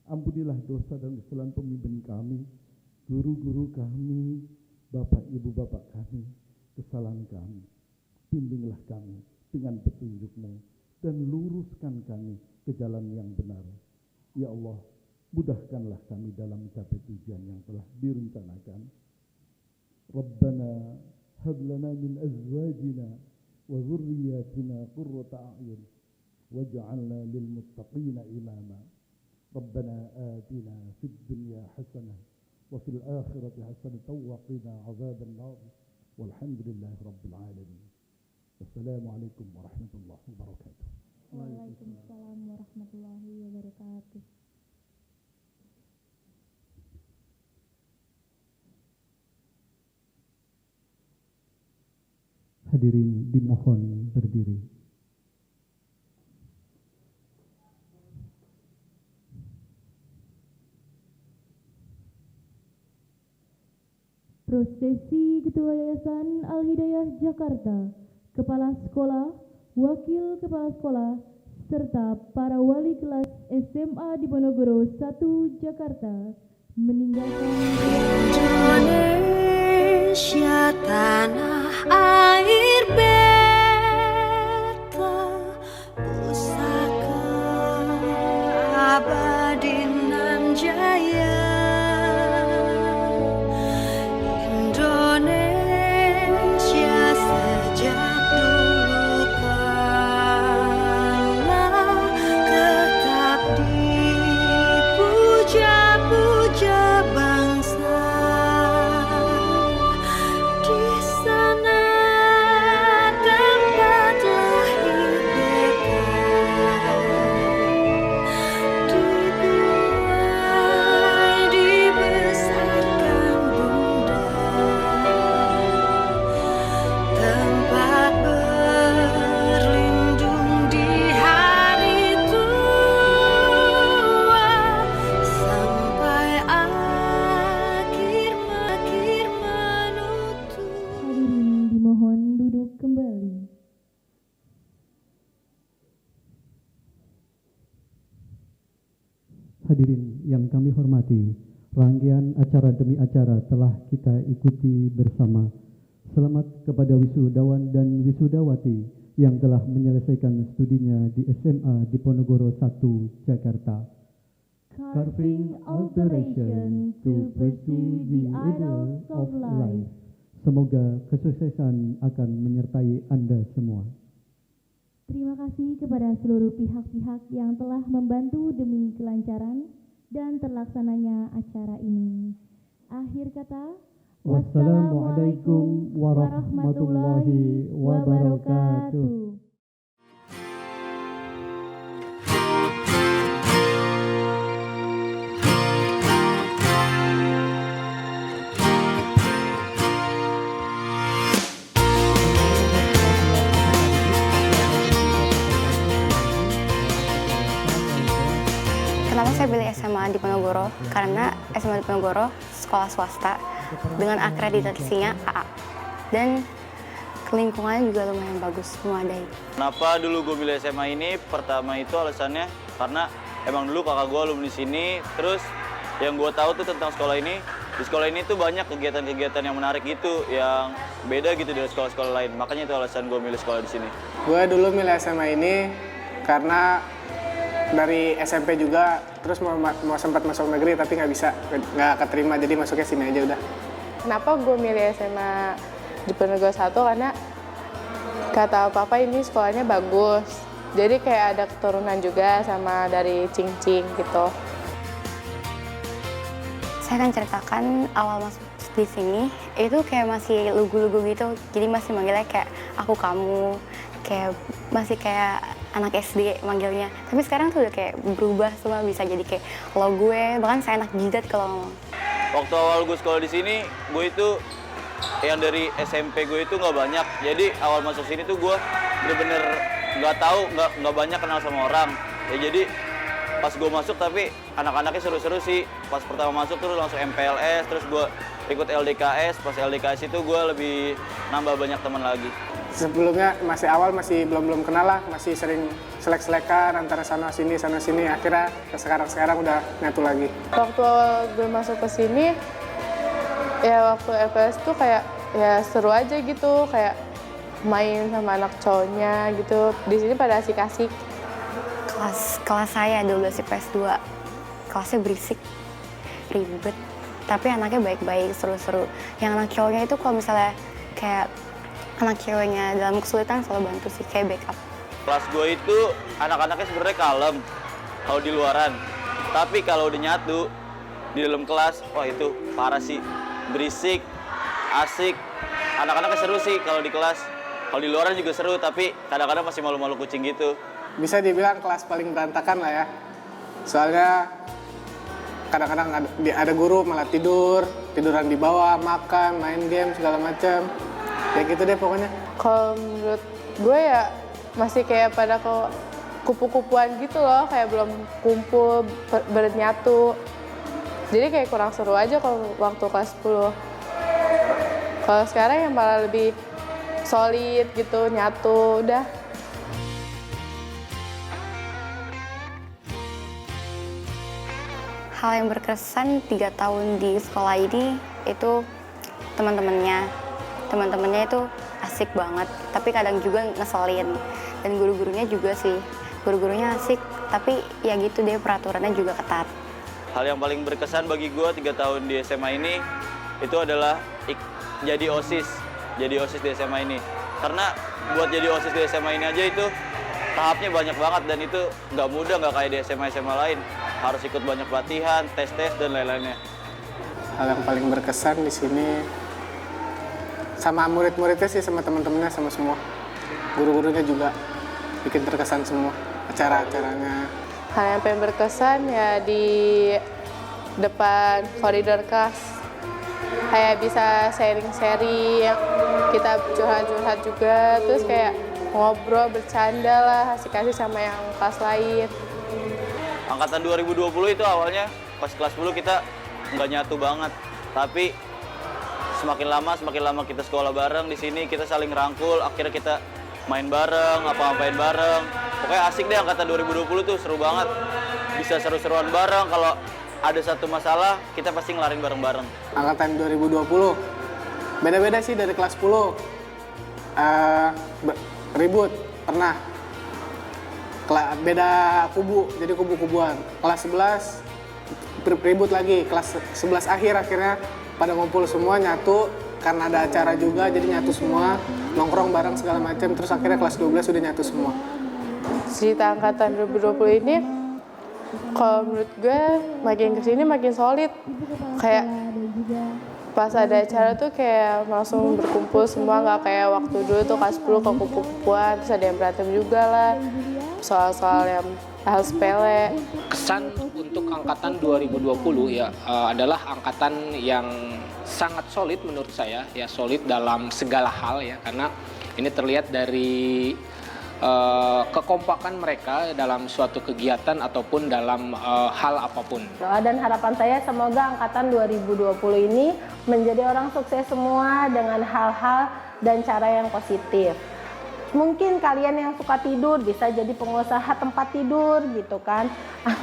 Ampunilah dosa dan kesalahan pemimpin kami, guru-guru kami, bapak ibu bapak kami, kesalahan kami. Bimbinglah kami dengan petunjuk-Mu dan luruskan kami ke jalan yang benar. Ya Allah, mudahkanlah kami dalam mencapai tujuan yang telah direncanakan. Rabbana hab lana min azwajina wa dhurriyyatina qurrata a'yun waj'alna lil muttaqina imama. Rabbana atina fid dunya hasanah wa fil akhirati hasanah wa qina adzaban nar. Walhamdulillahi rabbil alamin. Wassalamualaikum warahmatullahi wabarakatuh. Waalaikumsalam warahmatullahi wabarakatuh. Hadirin dimohon berdiri. Prosesi Ketua Yayasan Al-Hidayah Jakarta, Kepala Sekolah, Wakil Kepala Sekolah, serta para wali kelas SMA Diponegoro 1 Jakarta meninggalkan Indonesia tanah air beta, pusaka abadi nan jaya. Indonesia sejak dulu kala tetap dipuja-puja bangsa. Di sana tempat lahir beta, dibuai dibesarkan bunda, tempat berlindung di hari tua, sampai akhir menutup. hadirin dimohon duduk kembali. Hadirin yang kami hormati, rangkaian acara demi acara telah kita ikuti bersama. Selamat kepada wisudawan dan wisudawati yang telah menyelesaikan studinya di SMA Diponegoro 1 Jakarta. Carving alteration to pursue the ideals of life. Semoga kesuksesan akan menyertai Anda semua. Terima kasih kepada seluruh pihak-pihak yang telah membantu demi kelancaran dan terlaksananya acara ini. Akhir kata, Wassalamualaikum warahmatullahi wabarakatuh. Diponegoro karena SMA Diponegoro sekolah swasta dengan akreditasinya AA dan lingkungannya juga lumayan bagus, memadai. Kenapa dulu gue milih SMA ini? Pertama itu alasannya karena emang dulu kakak gue alumni sini, terus yang gue tahu tuh tentang sekolah ini, di sekolah ini tuh banyak kegiatan-kegiatan yang menarik gitu, yang beda gitu dari sekolah-sekolah lain. Makanya itu alasan gue milih sekolah di sini. Gue dulu milih SMA ini karena dari SMP juga, terus mau sempat masuk negeri tapi nggak keterima, jadi masuknya sini aja udah. Kenapa gue milih SMA Diponegoro 1? Karena kata papa ini sekolahnya bagus, jadi kayak ada keturunan juga sama dari Cing-Cing gitu. Saya akan ceritakan awal masuk di sini itu kayak masih lugu-lugu gitu, jadi masih manggilnya kayak aku kamu, kayak masih kayak anak SD manggilnya. Tapi sekarang tuh udah kayak berubah semua, bisa jadi kayak lo gue, bahkan saya anak jidat kalau ngomong. Waktu awal gue sekolah di sini, gue itu yang dari SMP gue itu nggak banyak. Jadi awal masuk sini tuh gue bener-bener nggak tahu, nggak banyak kenal sama orang. Ya jadi pas gue masuk tapi anak-anaknya seru-seru sih. Pas pertama masuk tuh langsung MPLS, terus gue ikut LDKS. Pas LDKS itu gue lebih nambah banyak teman lagi. Sebelumnya masih awal, masih belum kenal lah, masih sering selek-selekan antara sana sini. Akhirnya sekarang udah nyatu lagi. Waktu gue masuk ke sini, ya waktu LPS tuh kayak ya seru aja gitu, kayak main sama anak cowoknya gitu. Di sini pada asik-asik. Kelas saya 12 IPS 2, kelasnya berisik, ribet, tapi anaknya baik-baik, seru-seru. Yang anak cowoknya itu kalau misalnya kayak anak ceweknya dalam kesulitan selalu bantu sih, kayak backup. Kelas gue itu anak-anaknya sebenarnya kalem kalau di luaran, tapi kalau udah nyatu di dalam kelas, wah itu parah sih, berisik, asik. Anak-anaknya seru sih kalau di kelas. Kalau di luaran juga seru, tapi kadang-kadang masih malu-malu kucing gitu. Bisa dibilang kelas paling berantakan lah ya. Soalnya kadang-kadang ada guru malah tiduran di bawah, makan, main game, segala macam. Ya gitu deh pokoknya. Kalau menurut gue ya masih kayak pada kupu-kupuan gitu loh, kayak belum kumpul, bernyatu. Jadi kayak kurang seru aja kalau waktu kelas 10. Kalau sekarang yang malah lebih solid gitu, nyatu, udah. Hal yang berkesan 3 tahun di sekolah ini itu teman-temannya itu asik banget, tapi kadang juga ngeselin. Dan guru-gurunya juga sih, guru-gurunya asik, tapi ya gitu deh, peraturannya juga ketat. Hal yang paling berkesan bagi gue 3 tahun di SMA ini itu adalah jadi OSIS di SMA ini. Karena buat jadi OSIS di SMA ini aja itu tahapnya banyak banget, dan itu nggak mudah, nggak kayak di SMA lain. Harus ikut banyak pelatihan, tes dan lain-lainnya. Hal yang paling berkesan di sini sama murid-muridnya sih, sama teman-temannya, sama semua. Guru-gurunya juga bikin terkesan semua acara-acaranya. Hal yang paling berkesan ya di depan koridor kelas. Kayak bisa sharing-sharing, kita curhat-curhat juga, terus kayak ngobrol, bercanda lah, asik-asik sama yang kelas lain. Angkatan 2020 itu awalnya pas kelas 10 kita nggak nyatu banget, tapi semakin lama kita sekolah bareng di sini, kita saling rangkul, akhirnya kita main bareng, ngapain bareng. Pokoknya asik deh angkatan 2020 tuh, seru banget. Bisa seru-seruan bareng, kalau ada satu masalah kita pasti ngelarin bareng-bareng. Angkatan 2020 beda-beda sih dari kelas 10. Ribut pernah. Beda kubu, jadi kubu-kubuan. Kelas 11 ribut lagi, kelas 11 akhirnya pada ngumpul semua, nyatu karena ada acara juga, jadi nyatu semua, nongkrong bareng segala macam, terus akhirnya kelas 12 sudah nyatu semua. Cerita angkatan 2020 ini kalau menurut gue makin kesini makin solid. Kayak pas ada acara tuh kayak langsung berkumpul semua, nggak kayak waktu dulu tuh kelas 10 kupu-kupuan, terus ada yang berantem juga lah, soal-soal yang hal sepele. Kesan untuk angkatan 2020 ya adalah angkatan yang sangat solid menurut saya, ya solid dalam segala hal ya, karena ini terlihat dari kekompakan mereka dalam suatu kegiatan ataupun dalam hal apapun. Doa dan harapan saya semoga angkatan 2020 ini menjadi orang sukses semua dengan hal-hal dan cara yang positif. Mungkin kalian yang suka tidur bisa jadi pengusaha tempat tidur gitu kan.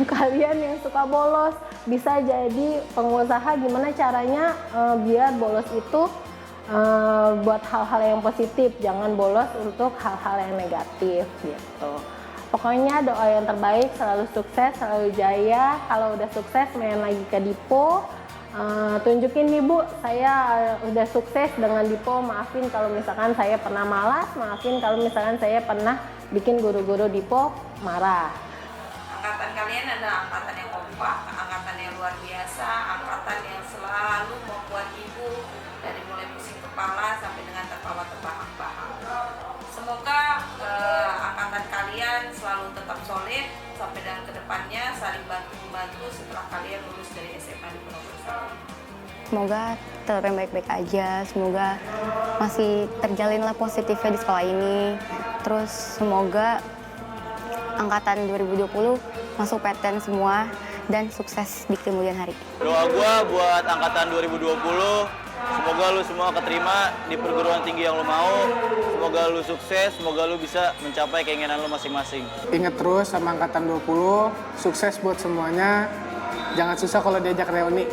Kalian yang suka bolos bisa jadi pengusaha gimana caranya biar bolos itu buat hal-hal yang positif, jangan bolos untuk hal-hal yang negatif gitu. Pokoknya doa yang terbaik, selalu sukses, selalu jaya. Kalau udah sukses main lagi ke Dipo. Tunjukin nih Bu, saya udah sukses dengan Dipo. Maafin kalau misalkan saya pernah malas, maafin kalau misalkan saya pernah bikin guru-guru Dipo marah. Angkatan kalian adalah angkatan yang kompak, angkatan yang luar biasa, angkatan yang selalu membuat ibu dari mulai pusing kepala sampai dengan tertawa terbahak-bahak. Semoga angkatan kalian selalu tetap solid sampai dan kedepannya saling bantu-membantu setelah kalian lulus dari SMA di Ponorogo 1. Semoga tetap yang baik-baik aja, semoga masih terjalinlah positifnya di sekolah ini. Terus semoga angkatan 2020 masuk PTN semua dan sukses di kemudian hari. Doa gue buat angkatan 2020, semoga lu semua keterima di perguruan tinggi yang lu mau. Semoga lu sukses, semoga lu bisa mencapai keinginan lu masing-masing. Ingat terus sama angkatan 20, sukses buat semuanya. Jangan susah kalau diajak reuni.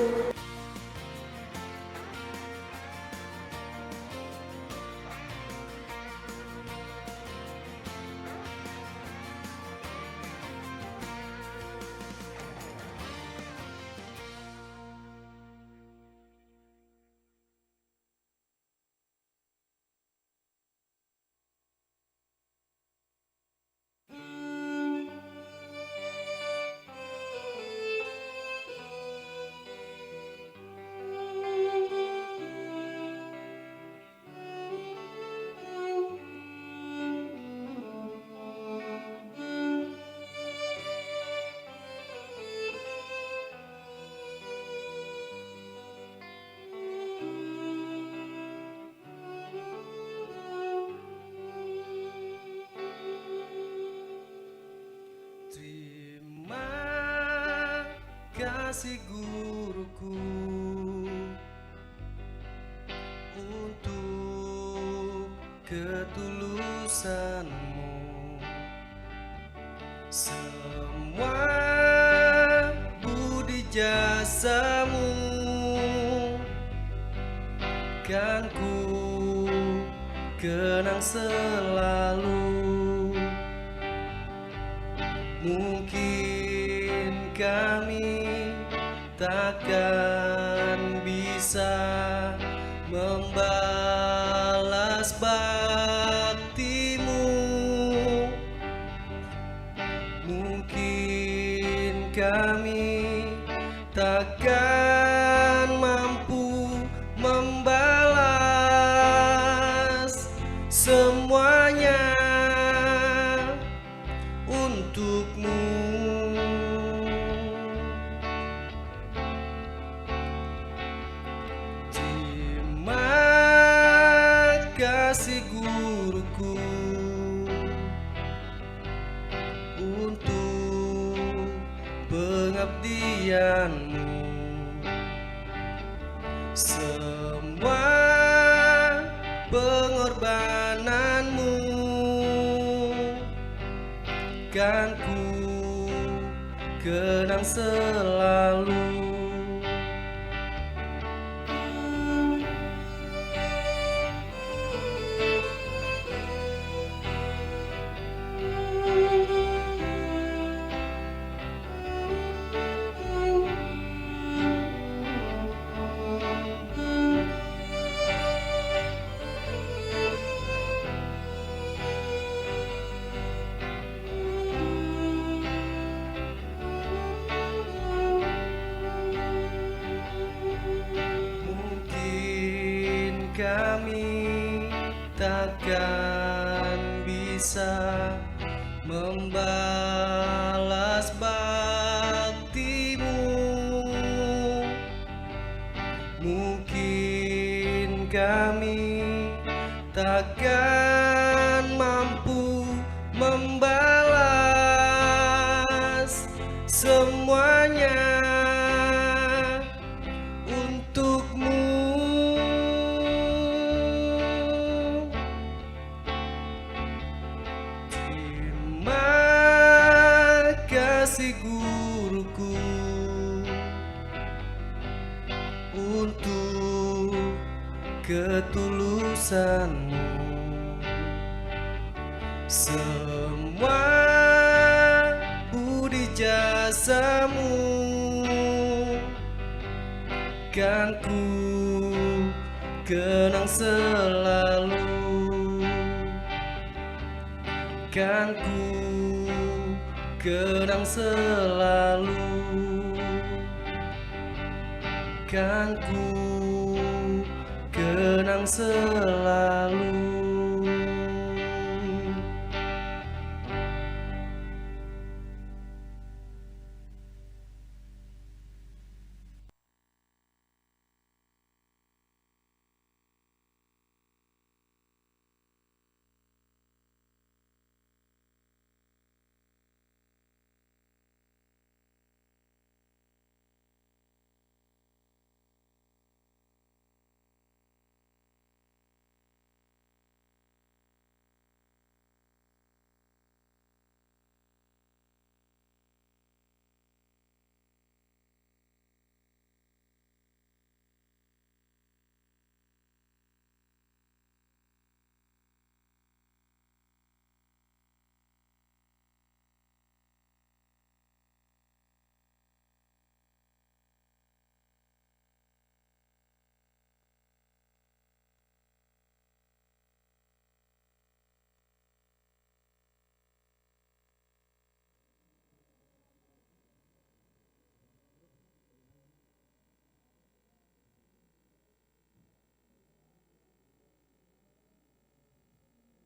kasih guruku untuk ketulusanmu. Semua budi jasamu kan ku kenang selalu. Mungkin kami takkan bisa membalas baktimu. Mungkin kami takkan mampu membalas semuanya untukmu. Terima kasih guruku untuk pengabdianmu. Semua pengorbananmu kan ku kenang selalu. Kami takkan bisa membalas baktimu. Mungkin kami takkan mampu kasih guruku untuk ketulusanmu. Semua budi jasamu kan ku kenang selalu, kan ku kenang selalu, kan ku kenang selalu.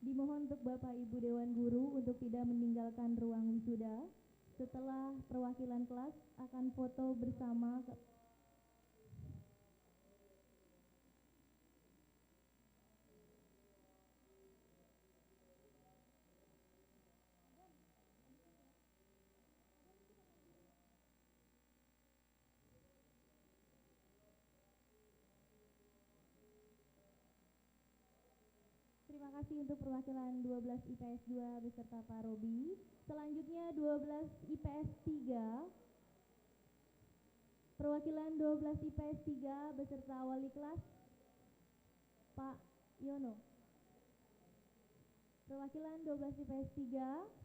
Dimohon untuk Bapak Ibu Dewan Guru untuk tidak meninggalkan ruang wisuda. Setelah perwakilan kelas akan foto bersama. Terima kasih untuk perwakilan 12 IPS 2 beserta Pak Robi. Selanjutnya 12 IPS 3. Perwakilan 12 IPS 3 beserta wali kelas Pak Yono. Perwakilan 12 IPS 3.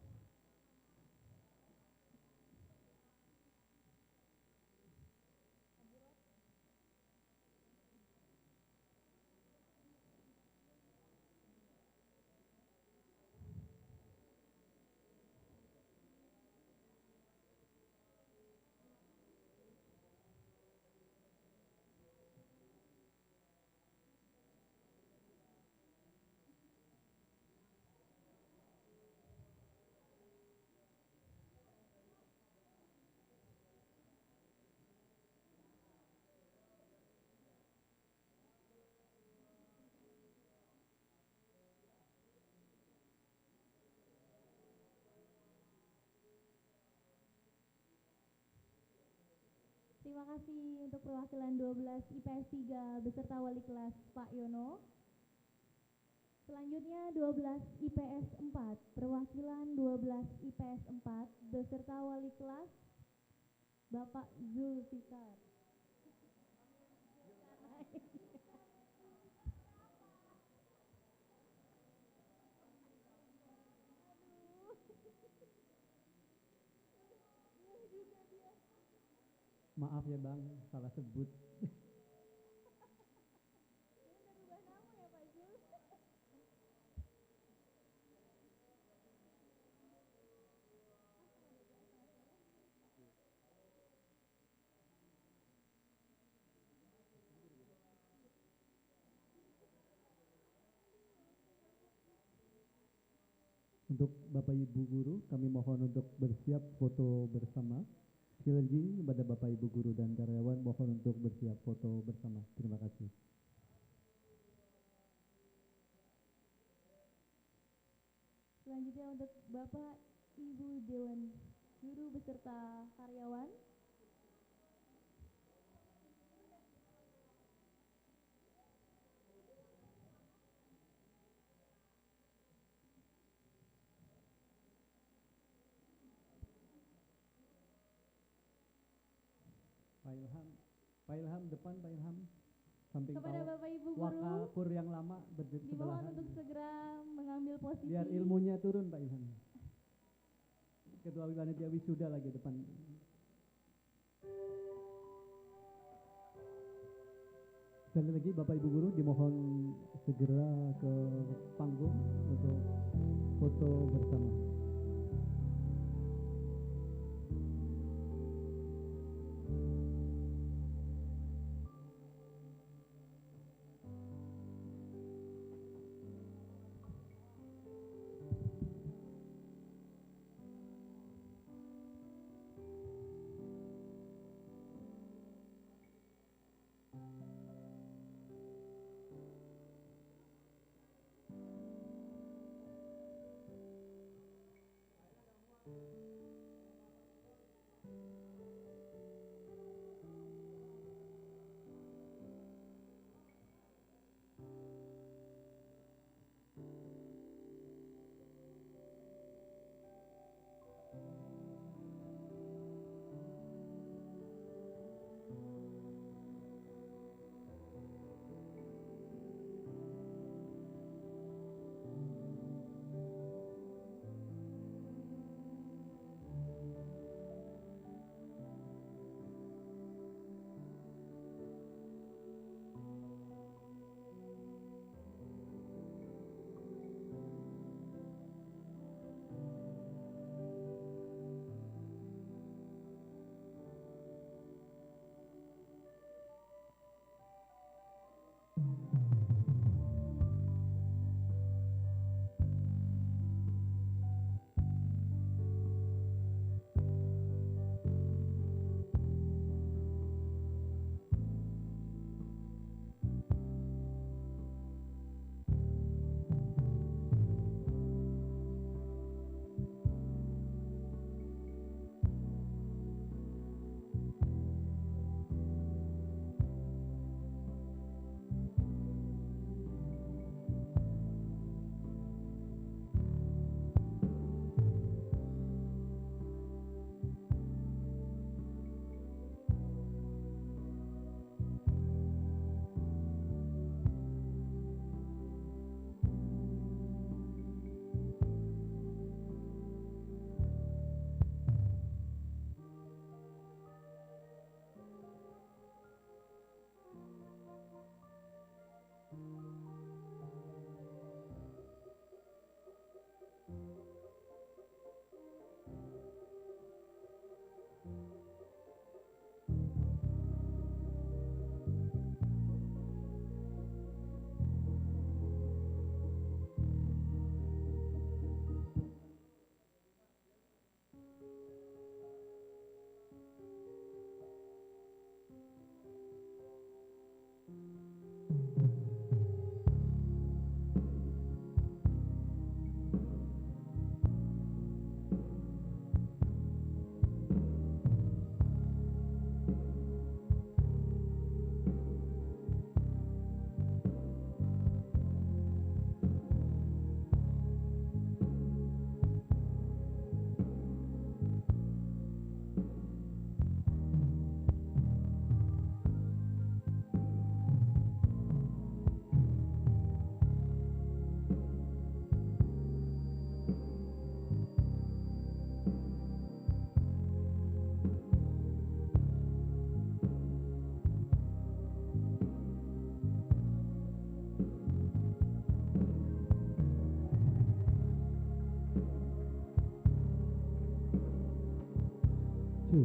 Terima kasih untuk perwakilan 12 IPS 3 beserta wali kelas Pak Yono. Selanjutnya 12 IPS 4, perwakilan 12 IPS 4 beserta wali kelas Bapak Zulfikar. Maaf ya Bang, salah sebut. Untuk Bapak Ibu Guru, kami mohon untuk bersiap foto bersama. Sekali lagi kepada Bapak Ibu Guru dan karyawan mohon untuk bersiap foto bersama. Terima kasih. Selanjutnya untuk Bapak Ibu Dewan Guru beserta karyawan. Pak Ilham depan, Pak Ilham. Samping Kepada Bapak Ibu guru, Wakakur yang lama dimohon bersebelahan. untuk segera mengambil posisi. Biar ilmunya turun, Pak Ilham. Ketua panitia wisuda lagi depan. Sekali lagi Bapak Ibu guru dimohon segera ke panggung untuk foto bersama. Two.